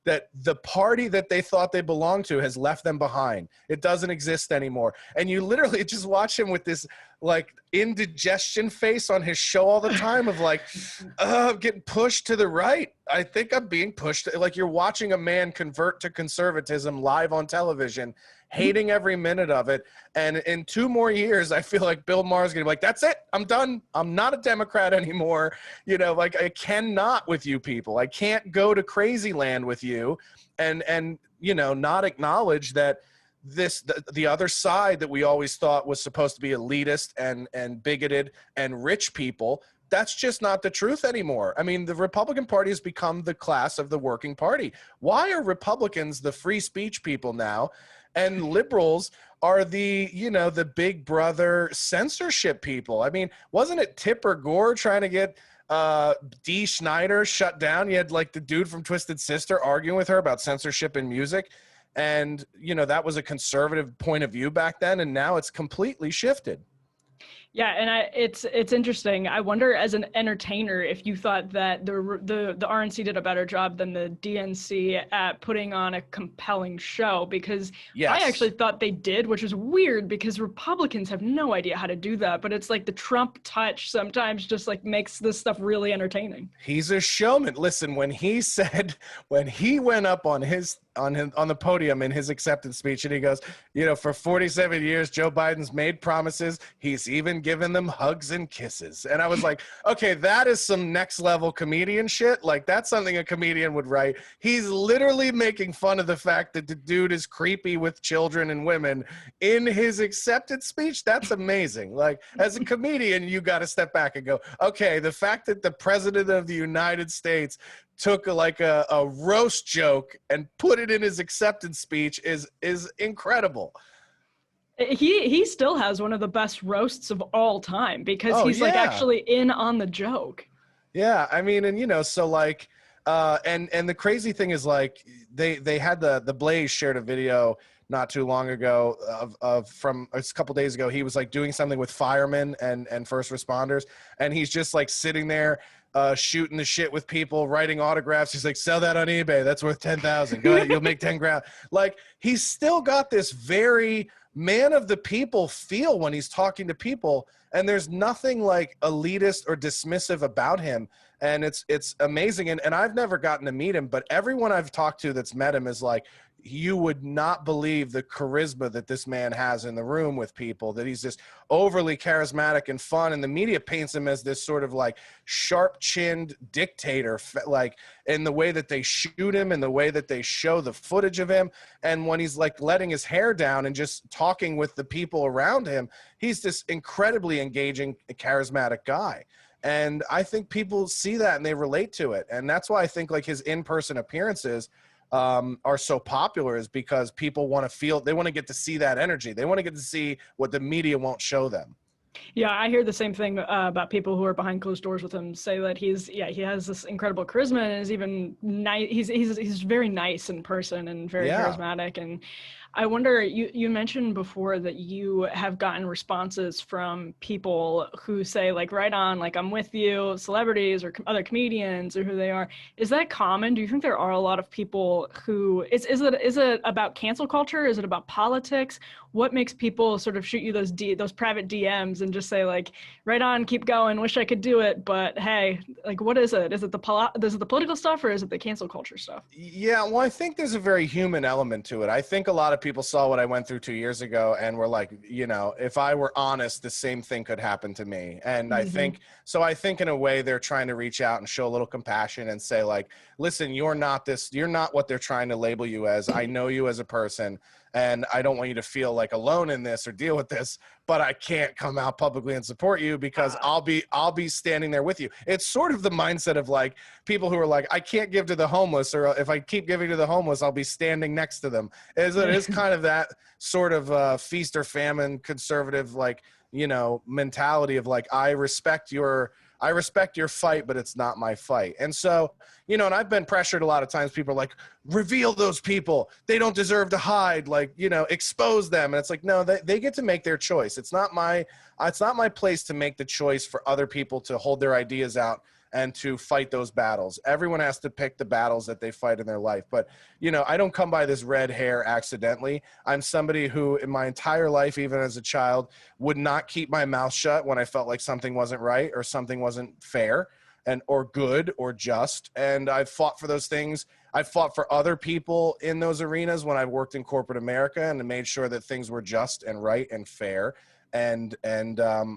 that the party that they thought they belonged to has left them behind. It doesn't exist anymore. And you literally just watch him with this like indigestion face on his show all the time of like, I'm getting pushed to the right. I think I'm being pushed. Like, you're watching a man convert to conservatism live on television, hating every minute of it. And in 2 more years, I feel like Bill Maher's going to be like, that's it. I'm done. I'm not a Democrat anymore. Like, I cannot with you people. I can't go to crazy land with you and not acknowledge that the other side that we always thought was supposed to be elitist and bigoted and rich people, that's just not the truth anymore. I mean, the Republican Party has become the class of the working party. Why are Republicans the free speech people now, and liberals are the big brother censorship people? I mean, wasn't it Tipper Gore trying to get Dee Snider shut down? You had like the dude from Twisted Sister arguing with her about censorship in music. And, you know, that was a conservative point of view back then. And now it's completely shifted. Yeah, and it's interesting. I wonder, as an entertainer, if you thought that the RNC did a better job than the DNC at putting on a compelling show, because Yes. I actually thought they did, which is weird because Republicans have no idea how to do that. But it's like the Trump touch sometimes just like makes this stuff really entertaining. He's a showman. Listen, when he went up on the podium in his acceptance speech, and he goes, you know, for 47 years, Joe Biden's made promises. He's even given them hugs and kisses. And I was like, okay, that is some next level comedian shit. Like, that's something a comedian would write. He's literally making fun of the fact that the dude is creepy with children and women in his acceptance speech. That's amazing. Like, as a comedian, you got to step back and go, okay, the fact that the president of the United States took like a roast joke and put it in his acceptance speech is incredible. He still has one of the best roasts of all time because he's like actually in on the joke. Yeah, I mean, and you know, so like, and the crazy thing is like they had the Blaze shared a video not too long ago of from a couple days ago. He was like doing something with firemen and first responders, and he's just like sitting there shooting the shit with people, writing autographs. He's like, sell that on eBay. That's worth 10,000. Go ahead, you'll make 10 grand. Like, he's still got this very man of the people feel when he's talking to people, and there's nothing like elitist or dismissive about him. And it's amazing. And I've never gotten to meet him, but everyone I've talked to that's met him is like, you would not believe the charisma that this man has in the room with people, that he's just overly charismatic and fun. And the media paints him as this sort of like sharp-chinned dictator, like in the way that they shoot him and the way that they show the footage of him. And when he's like letting his hair down and just talking with the people around him, he's this incredibly engaging, charismatic guy. And I think people see that and they relate to it. And that's why I think like his in-person appearances are so popular, is because people want to feel, they want to get to see that energy. They want to get to see what the media won't show them. Yeah, I hear the same thing about people who are behind closed doors with him say that he has this incredible charisma and is even nice. He's very nice in person and very charismatic. And I wonder, you mentioned before that you have gotten responses from people who say like, right on, like, I'm with you, celebrities or other comedians or who they are. Is that common? Do you think there are a lot of people who, is it about cancel culture? Is it about politics? What makes people sort of shoot you those private DMs and just say like, right on, keep going, wish I could do it, but hey, like, what is it? Is it the political stuff or is it the cancel culture stuff? Yeah, well, I think there's a very human element to it. I think a lot of people saw what I went through 2 years ago and were like, you know, if I were honest, the same thing could happen to me. And I think in a way they're trying to reach out and show a little compassion and say like, listen, you're not what they're trying to label you as. I know you as a person, and I don't want you to feel like alone in this or deal with this, but I can't come out publicly and support you because I'll be standing there with you. It's sort of the mindset of like people who are like, I can't give to the homeless, or if I keep giving to the homeless, I'll be standing next to them. It is kind of that sort of feast or famine conservative, like, you know, mentality of like, I respect your fight, but it's not my fight. And so, you know, and I've been pressured a lot of times. People are like, reveal those people. They don't deserve to hide, like, you know, expose them. And it's like, no, they get to make their choice. It's not my place to make the choice for other people to hold their ideas out and to fight those battles. Everyone has to pick the battles that they fight in their life. But, you know, I don't come by this red hair accidentally. I'm somebody who in my entire life, even as a child, would not keep my mouth shut when I felt like something wasn't right or something wasn't fair or good or just. And I've fought for those things. I've fought for other people in those arenas when I've worked in corporate America and made sure that things were just and right and fair. And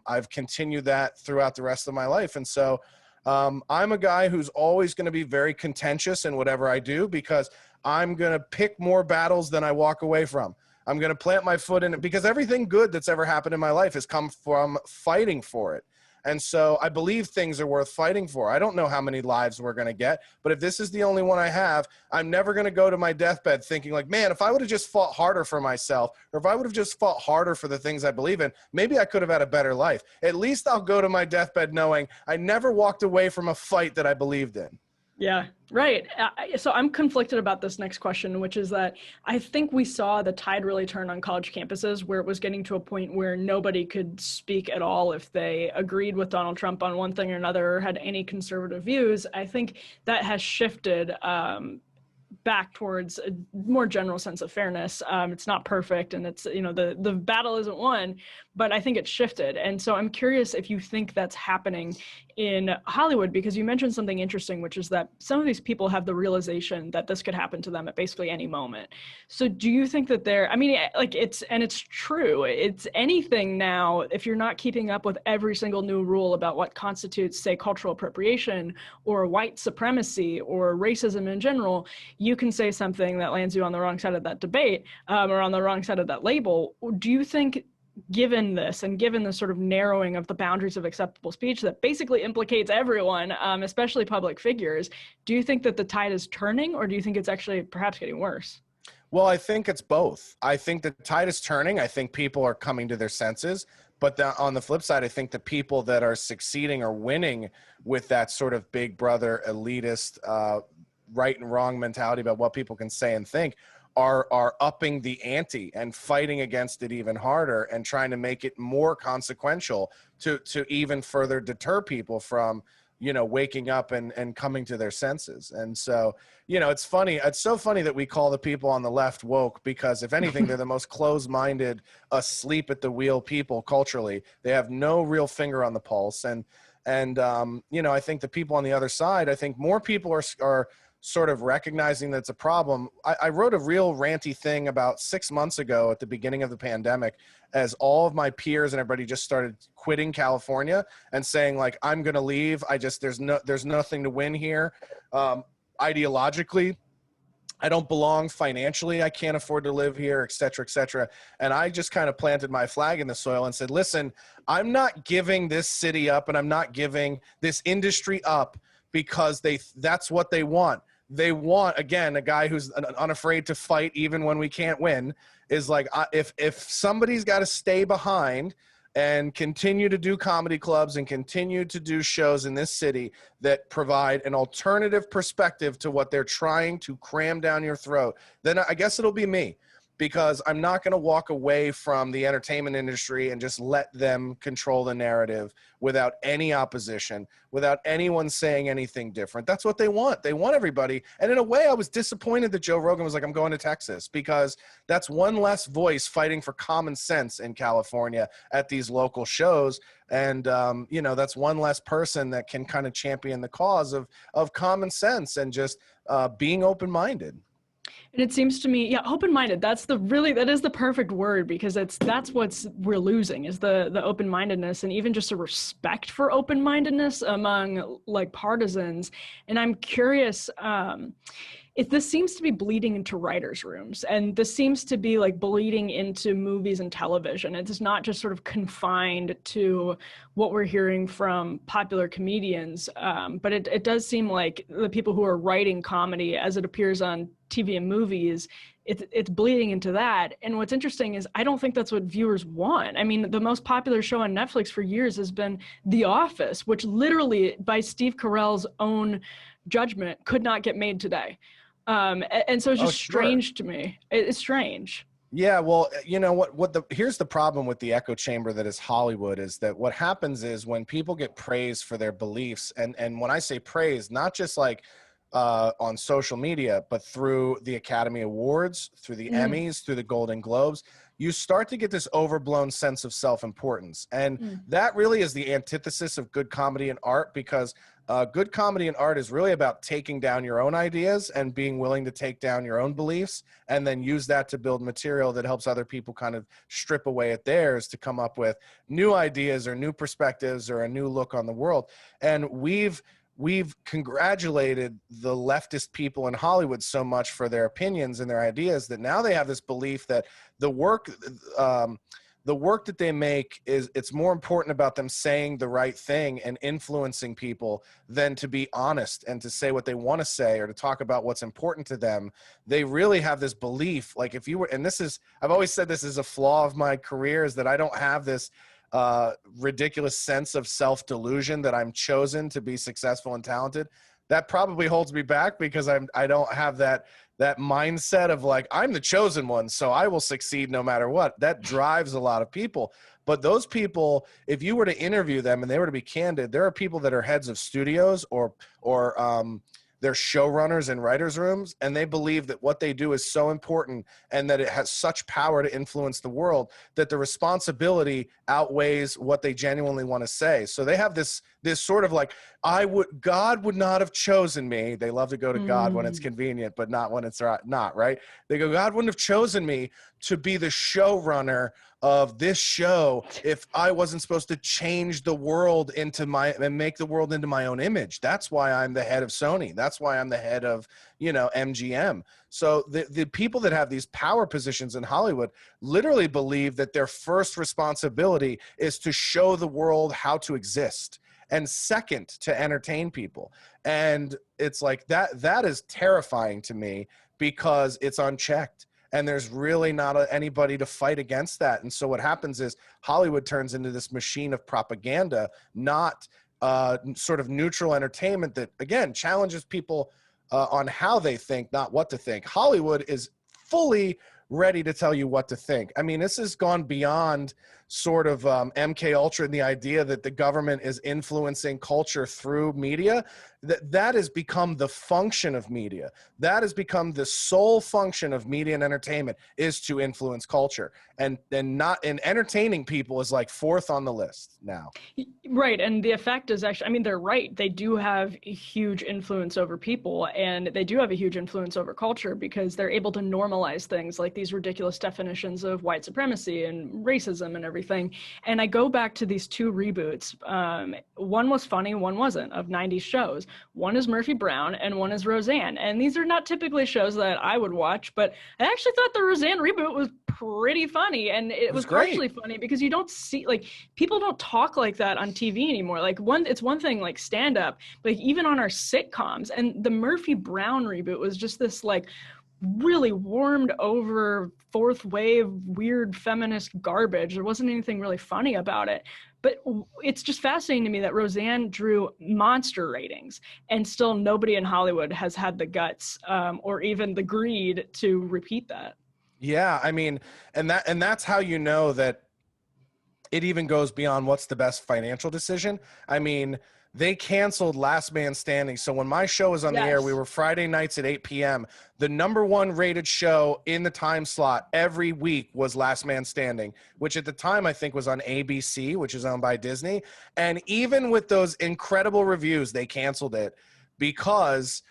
I've continued that throughout the rest of my life. And so, I'm a guy who's always going to be very contentious in whatever I do, because I'm going to pick more battles than I walk away from. I'm going to plant my foot in it, because everything good that's ever happened in my life has come from fighting for it. And so I believe things are worth fighting for. I don't know how many lives we're going to get, but if this is the only one I have, I'm never going to go to my deathbed thinking like, man, if I would have just fought harder for myself, or if I would have just fought harder for the things I believe in, maybe I could have had a better life. At least I'll go to my deathbed knowing I never walked away from a fight that I believed in. Yeah, right. So I'm conflicted about this next question, which is that I think we saw the tide really turn on college campuses where it was getting to a point where nobody could speak at all if they agreed with Donald Trump on one thing or another or had any conservative views. I think that has shifted back towards a more general sense of fairness. It's not perfect, and it's, the battle isn't won, but I think it's shifted. And so I'm curious if you think that's happening in Hollywood, because you mentioned something interesting, which is that some of these people have the realization that this could happen to them at basically any moment. So do you think that it's true, it's anything now, if you're not keeping up with every single new rule about what constitutes, say, cultural appropriation or white supremacy or racism in general, you can say something that lands you on the wrong side of that debate, or on the wrong side of that label. Do you think, given this and given the sort of narrowing of the boundaries of acceptable speech that basically implicates everyone, especially public figures, do you think that the tide is turning, or do you think it's actually perhaps getting worse? Well, I think it's both. I think the tide is turning. I think people are coming to their senses. But on the flip side, I think the people that are succeeding or winning with that sort of big brother elitist right and wrong mentality about what people can say and think are upping the ante and fighting against it even harder and trying to make it more consequential to even further deter people from, waking up and coming to their senses. And so, it's funny. It's so funny that we call the people on the left woke, because if anything, they're the most closed-minded, asleep at the wheel people culturally. They have no real finger on the pulse. And I think the people on the other side, I think more people are sort of recognizing that it's a problem. I wrote a real ranty thing about 6 months ago at the beginning of the pandemic, as all of my peers and everybody just started quitting California and saying, like, I'm going to leave. There's nothing to win here. Ideologically, I don't belong. Financially, I can't afford to live here, et cetera, et cetera. And I just kind of planted my flag in the soil and said, listen, I'm not giving this city up, and I'm not giving this industry up because that's what they want. They want, again, a guy who's unafraid to fight even when we can't win, is like, if somebody's got to stay behind and continue to do comedy clubs and continue to do shows in this city that provide an alternative perspective to what they're trying to cram down your throat, then I guess it'll be me. Because I'm not going to walk away from the entertainment industry and just let them control the narrative without any opposition, without anyone saying anything different. That's what they want. They want everybody. And in a way, I was disappointed that Joe Rogan was like, I'm going to Texas, because that's one less voice fighting for common sense in California at these local shows. And, that's one less person that can kind of champion the cause of common sense and just being open-minded. And it seems to me, yeah, open-minded, that is the perfect word, because that's what's we're losing, is the open-mindedness, and even just a respect for open-mindedness among like partisans. And I'm curious, if this seems to be bleeding into writers' rooms, and this seems to be like bleeding into movies and television. It's not just sort of confined to what we're hearing from popular comedians, but it does seem like the people who are writing comedy as it appears on TV and movies, it's bleeding into that. And what's interesting is I don't think that's what viewers want. I mean, the most popular show on Netflix for years has been The Office, which literally, by Steve Carell's own judgment, could not get made today. And so it's just strange to me. It's strange. Yeah, well, here's the problem with the echo chamber that is Hollywood, is that what happens is when people get praised for their beliefs, and when I say praise, not just like on social media, but through the Academy Awards, through the Emmys, through the Golden Globes, you start to get this overblown sense of self-importance. And that really is the antithesis of good comedy and art, because good comedy and art is really about taking down your own ideas and being willing to take down your own beliefs and then use that to build material that helps other people kind of strip away at theirs to come up with new ideas or new perspectives or a new look on the world. And we've congratulated the leftist people in Hollywood so much for their opinions and their ideas that now they have this belief that the work that they make it's more important about them saying the right thing and influencing people than to be honest and to say what they want to say or to talk about what's important to them. They really have this belief, like if you were, and I've always said this is a flaw of my career, is that I don't have this ridiculous sense of self-delusion that I'm chosen to be successful and talented. that probably holds me back because I don't have that mindset of like, I'm the chosen one, so I will succeed no matter what. That drives a lot of people. But those people, if you were to interview them and they were to be candid, there are people that are heads of studios or they're showrunners in writers' rooms, and they believe that what they do is so important and that it has such power to influence the world that the responsibility outweighs what they genuinely want to say. So they have this sort of like, God would not have chosen me. They love to go to God when it's convenient, but not when it's not, right? They go, God wouldn't have chosen me to be the showrunner of this show if I wasn't supposed to change the world and make the world into my own image. That's why I'm the head of Sony. That's why I'm the head of, MGM. So the people that have these power positions in Hollywood literally believe that their first responsibility is to show the world how to exist, and second, to entertain people. And it's like that is terrifying to me because it's unchecked. And there's really not anybody to fight against that. And so what happens is Hollywood turns into this machine of propaganda, not sort of neutral entertainment that, again, challenges people on how they think, not what to think. Hollywood is fully ready to tell you what to think. I mean, this has gone beyond sort of MK Ultra and the idea that the government is influencing culture through media. That has become the function of media. That has become the sole function of media and entertainment, is to influence culture. And entertaining people is like fourth on the list now. Right. And the effect is actually, I mean, they're right. They do have a huge influence over people, and they do have a huge influence over culture because they're able to normalize things like these ridiculous definitions of white supremacy and racism and everything. And I go back to these two reboots. One was funny, one wasn't, of 90s shows. One is Murphy Brown and one is Roseanne. And these are not typically shows that I would watch, but I actually thought the Roseanne reboot was pretty funny. And it was partially funny because you don't see, like, people don't talk like that on TV anymore. Like, it's one thing like stand up, but even on our sitcoms. And the Murphy Brown reboot was just this like really warmed over fourth wave weird feminist garbage. There wasn't anything really funny about it. But it's just fascinating to me that Roseanne drew monster ratings, and still nobody in Hollywood has had the guts or even the greed to repeat that. Yeah, I mean, and that's how you know that it even goes beyond what's the best financial decision. I mean, they canceled Last Man Standing. So when my show was on the air, we were Friday nights at 8 p.m. The #1 rated show in the time slot every week was Last Man Standing, which at the time I think was on ABC, which is owned by Disney. And even with those incredible reviews, they canceled it because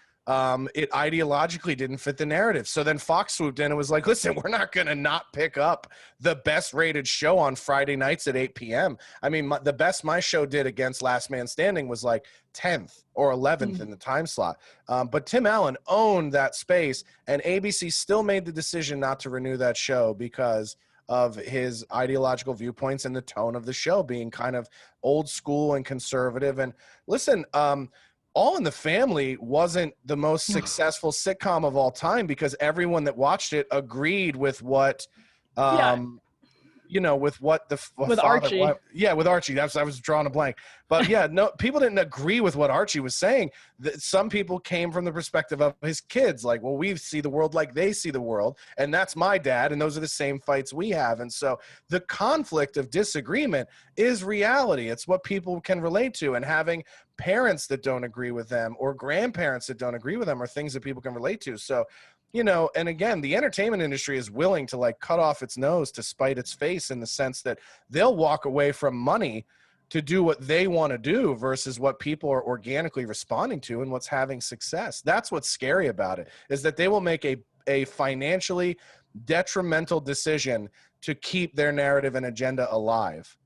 it ideologically didn't fit the narrative. So then Fox swooped in and was like, listen, we're not going to not pick up the best rated show on Friday nights at 8 p.m. I mean, the best my show did against Last Man Standing was like 10th or 11th in the time slot. But Tim Allen owned that space, and ABC still made the decision not to renew that show because of his ideological viewpoints and the tone of the show being kind of old school and conservative. And listen, All in the Family wasn't the most successful sitcom of all time because everyone that watched it agreed with what, with what with Archie. With Archie. I was drawing a blank. But yeah, no, people didn't agree with what Archie was saying. Some people came from the perspective of his kids. Like, well, we see the world like they see the world, and that's my dad, and those are the same fights we have. And so the conflict of disagreement is reality. It's what people can relate to, and having parents that don't agree with them or grandparents that don't agree with them are things that people can relate to. So, and again, the entertainment industry is willing to like cut off its nose to spite its face, in the sense that they'll walk away from money to do what they want to do versus what people are organically responding to and what's having success. That's what's scary about it, is that they will make a financially detrimental decision to keep their narrative and agenda alive.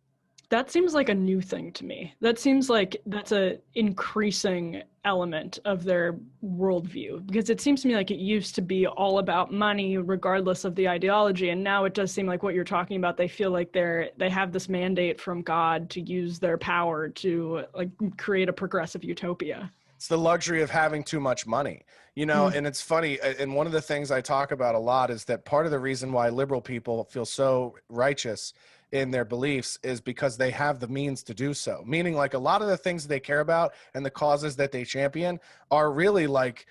That seems like a new thing to me. That seems like that's a increasing element of their worldview, because it seems to me like it used to be all about money regardless of the ideology, and now it does seem like what you're talking about, they feel like they have this mandate from God to use their power to like create a progressive utopia. It's the luxury of having too much money, and it's funny. And one of the things I talk about a lot is that part of the reason why liberal people feel so righteous in their beliefs is because they have the means to do so. Meaning, like, a lot of the things they care about and the causes that they champion are really like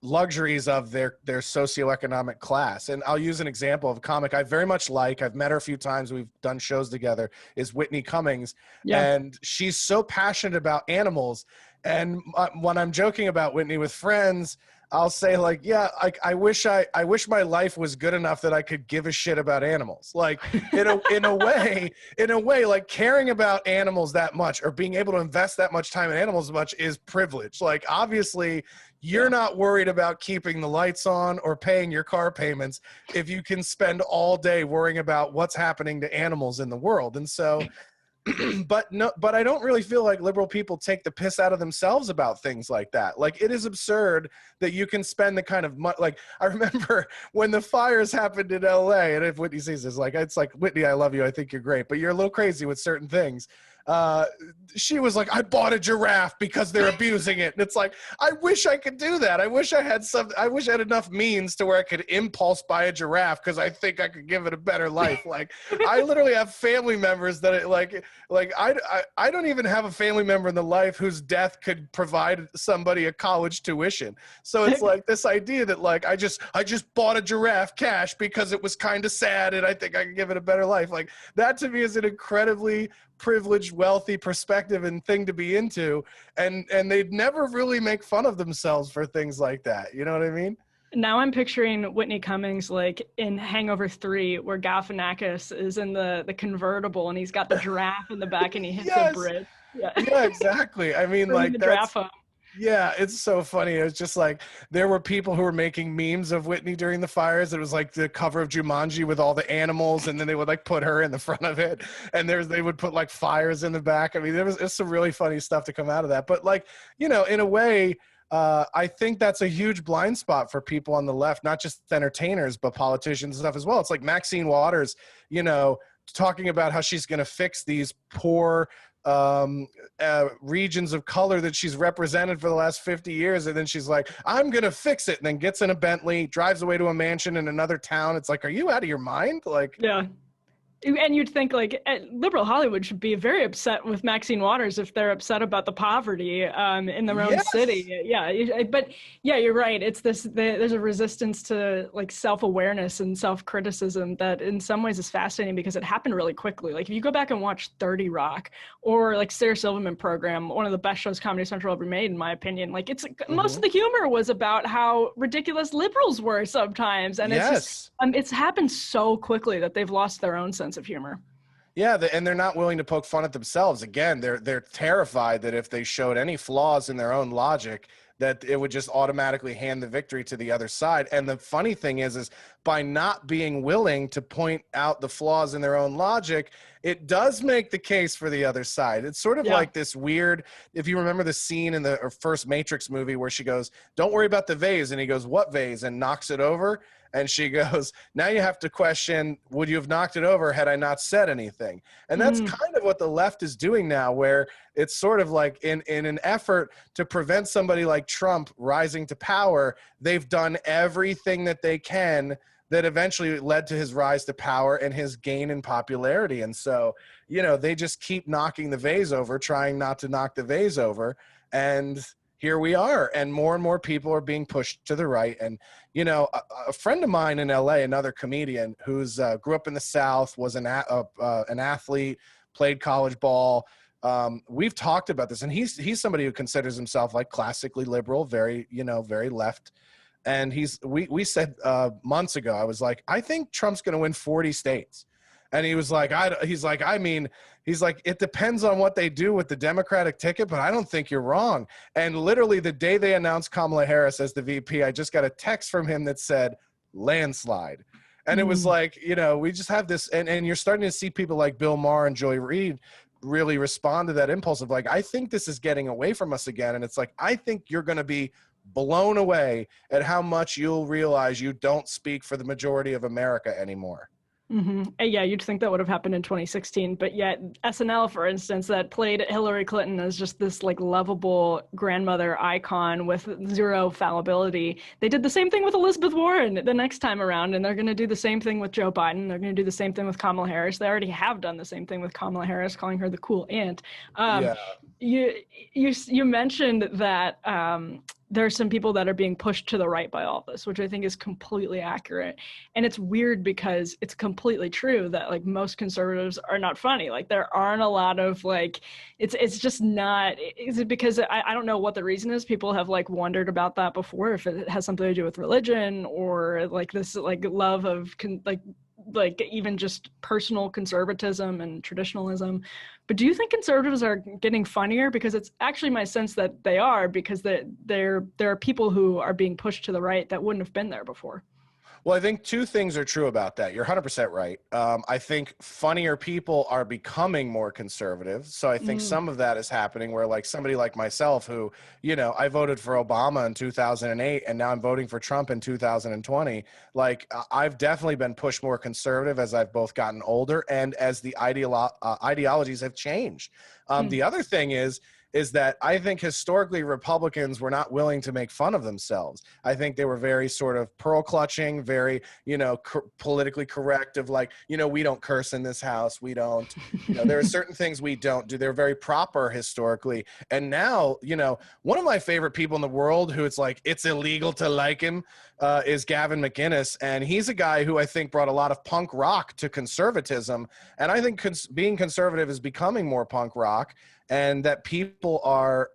luxuries of their socioeconomic class. And I'll use an example of a comic I very much like. I've met her a few times. We've done shows together, is Whitney Cummings. Yeah. And she's so passionate about animals. And when I'm joking about Whitney with friends, I'll say, like, yeah, I wish my life was good enough that I could give a shit about animals. Like, in a way, like, caring about animals that much or being able to invest that much time in animals much is privilege. Like, obviously, you're not worried about keeping the lights on or paying your car payments if you can spend all day worrying about what's happening to animals in the world. And so, but I don't really feel like liberal people take the piss out of themselves about things like that. Like, it is absurd that you can spend the kind of money. Like, I remember when the fires happened in LA, and if Whitney sees this, like, it's like, Whitney, I love you, I think you're great, but you're a little crazy with certain things. She was like, I bought a giraffe because they're abusing it. And it's like, I wish I could do that. I wish I had enough means to where I could impulse buy a giraffe because I think I could give it a better life. Like, I literally have family members that I don't even have a family member in the life whose death could provide somebody a college tuition. So it's like this idea that, like, I just bought a giraffe cash because it was kind of sad and I think I can give it a better life. Like, that to me is an incredibly privileged, wealthy perspective and thing to be into, and they'd never really make fun of themselves for things like that. You know what I mean? Now I'm picturing Whitney Cummings like in Hangover 3, where Galifianakis is in the convertible and he's got the giraffe in the back and he hits a bridge. Yeah, exactly. I mean, like, that's yeah, it's so funny. It was just like, there were people who were making memes of Whitney during the fires. It was like the cover of Jumanji with all the animals, and then they would like put her in the front of it, and they would put like fires in the back. I mean, it's some really funny stuff to come out of that. But, like, you know, in a way, I think that's a huge blind spot for people on the left, not just entertainers, but politicians and stuff as well. It's like Maxine Waters, you know, talking about how she's going to fix these poor regions of color that she's represented for the last 50 years. And then she's like, I'm going to fix it. And then gets in a Bentley, drives away to a mansion in another town. It's like, are you out of your mind? Like, yeah. And you'd think, like, liberal Hollywood should be very upset with Maxine Waters if they're upset about the poverty in their own city. Yeah, but yeah, you're right. It's there's a resistance to, like, self-awareness and self-criticism that in some ways is fascinating because it happened really quickly. Like, if you go back and watch 30 Rock or like Sarah Silverman Program, one of the best shows Comedy Central ever made, in my opinion, like, it's most of the humor was about how ridiculous liberals were sometimes. And it's just, it's happened so quickly that they've lost their own sense of humor. Yeah, and they're not willing to poke fun at themselves. Again, they're terrified that if they showed any flaws in their own logic, that it would just automatically hand the victory to the other side. And the funny thing is by not being willing to point out the flaws in their own logic, it does make the case for the other side. It's sort of like this weird, if you remember the scene in the first Matrix movie where she goes, don't worry about the vase. And he goes, what vase? And knocks it over. And she goes, now you have to question, would you have knocked it over had I not said anything? And that's kind of what the left is doing now, where it's sort of like in an effort to prevent somebody like Trump rising to power, they've done everything that they can that eventually led to his rise to power and his gain in popularity. And so, you know, they just keep knocking the vase over, trying not to knock the vase over. And here we are, and more people are being pushed to the right. And, you know, a friend of mine in LA, another comedian who's grew up in the South, was an athlete, played college ball. We've talked about this, and he's somebody who considers himself like classically liberal, very, you know, very left. And we said months ago, I was like, I think Trump's going to win 40 states. And he was like, he's like, it depends on what they do with the Democratic ticket, but I don't think you're wrong. And literally the day they announced Kamala Harris as the VP, I just got a text from him that said landslide. And it was like, you know, we just have this, and you're starting to see people like Bill Maher and Joy Reid really respond to that impulse of like, I think this is getting away from us again. And it's like, I think you're going to be blown away at how much you'll realize you don't speak for the majority of America anymore. Yeah, you'd think that would have happened in 2016, but yet SNL, for instance, that played Hillary Clinton as just this like lovable grandmother icon with zero fallibility. They did the same thing with Elizabeth Warren the next time around, and they're going to do the same thing with Joe Biden. They're going to do the same thing with Kamala Harris. They already have done the same thing with Kamala Harris, calling her the cool aunt. Yeah. You mentioned that there are some people that are being pushed to the right by all this, which I think is completely accurate. And it's weird because it's completely true that like most conservatives are not funny. Like there aren't a lot of like, it's just not, is it because I don't know what the reason is. People have like wondered about that before, if it has something to do with religion or like this like love of like even just personal conservatism and traditionalism. But do you think conservatives are getting funnier? Because it's actually my sense that they are, because there are people who are being pushed to the right that wouldn't have been there before. Well, I think two things are true about that. You're 100% right. I think funnier people are becoming more conservative. So I think some of that is happening where like somebody like myself who, you know, I voted for Obama in 2008 and now I'm voting for Trump in 2020. Like I've definitely been pushed more conservative as I've both gotten older and as the ideologies have changed. The other thing is that I think historically Republicans were not willing to make fun of themselves. I think they were very sort of pearl clutching, very, you know, politically correct of like, you know, we don't curse in this house. We don't, you know, there are certain things we don't do. They're very proper historically. And now, you know, one of my favorite people in the world who it's like, it's illegal to like him is Gavin McInnes. And he's a guy who I think brought a lot of punk rock to conservatism. And I think being conservative is becoming more punk rock. And that people are,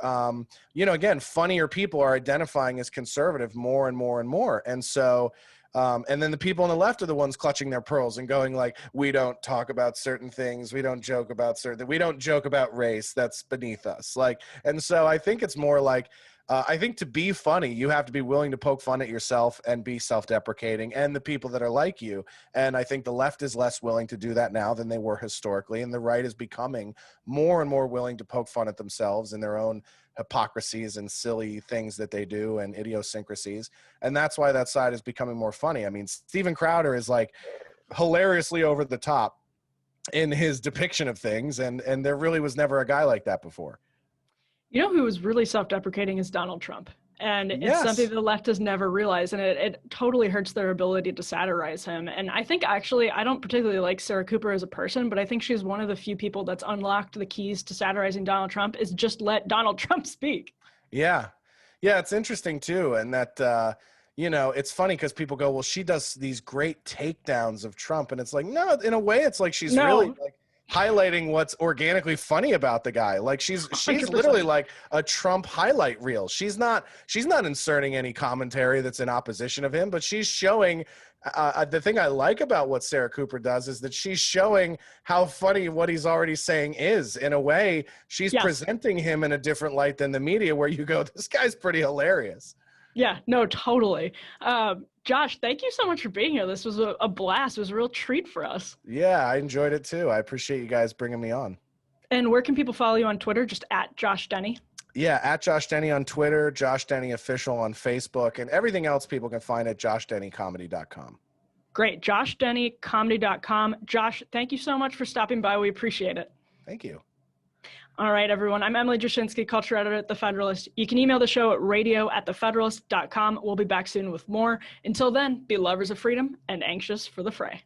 you know, again, funnier people are identifying as conservative more and more and more. And so, and then the people on the left are the ones clutching their pearls and going like, we don't talk about certain things. We don't joke about we don't joke about race. That's beneath us. Like, and so I think it's more like, I think to be funny, you have to be willing to poke fun at yourself and be self-deprecating and the people that are like you. And I think the left is less willing to do that now than they were historically. And the right is becoming more and more willing to poke fun at themselves and their own hypocrisies and silly things that they do and idiosyncrasies. And that's why that side is becoming more funny. I mean, Steven Crowder is like hilariously over the top in his depiction of things. And there really was never a guy like that before. You know who was really self-deprecating is Donald Trump. And it's something the left has never realized, and it totally hurts their ability to satirize him. And I think actually, I don't particularly like Sarah Cooper as a person, but I think she's one of the few people that's unlocked the keys to satirizing Donald Trump is just let Donald Trump speak. Yeah. Yeah, it's interesting too. And that, you know, it's funny because people go, well, she does these great takedowns of Trump. And it's like, no, in a way, it's like she's really like highlighting what's organically funny about the guy. Like she's 100%. Literally like a Trump highlight reel. She's not inserting any commentary that's in opposition of him, but she's showing the thing I like about what Sarah Cooper does is that she's showing how funny what he's already saying is. In a way, she's presenting him in a different light than the media, where you go, this guy's pretty hilarious. Yeah, no, totally. Josh, thank you so much for being here. This was a blast. It was a real treat for us. Yeah, I enjoyed it too. I appreciate you guys bringing me on. And where can people follow you on Twitter? Just at Josh Denny. Yeah, at Josh Denny on Twitter, Josh Denny Official on Facebook, and everything else people can find at joshdennycomedy.com. Great. joshdennycomedy.com. Josh, thank you so much for stopping by. We appreciate it. Thank you. All right, everyone. I'm Emily Jashinsky, culture editor at The Federalist. You can email the show at radio@thefederalist.com. We'll be back soon with more. Until then, be lovers of freedom and anxious for the fray.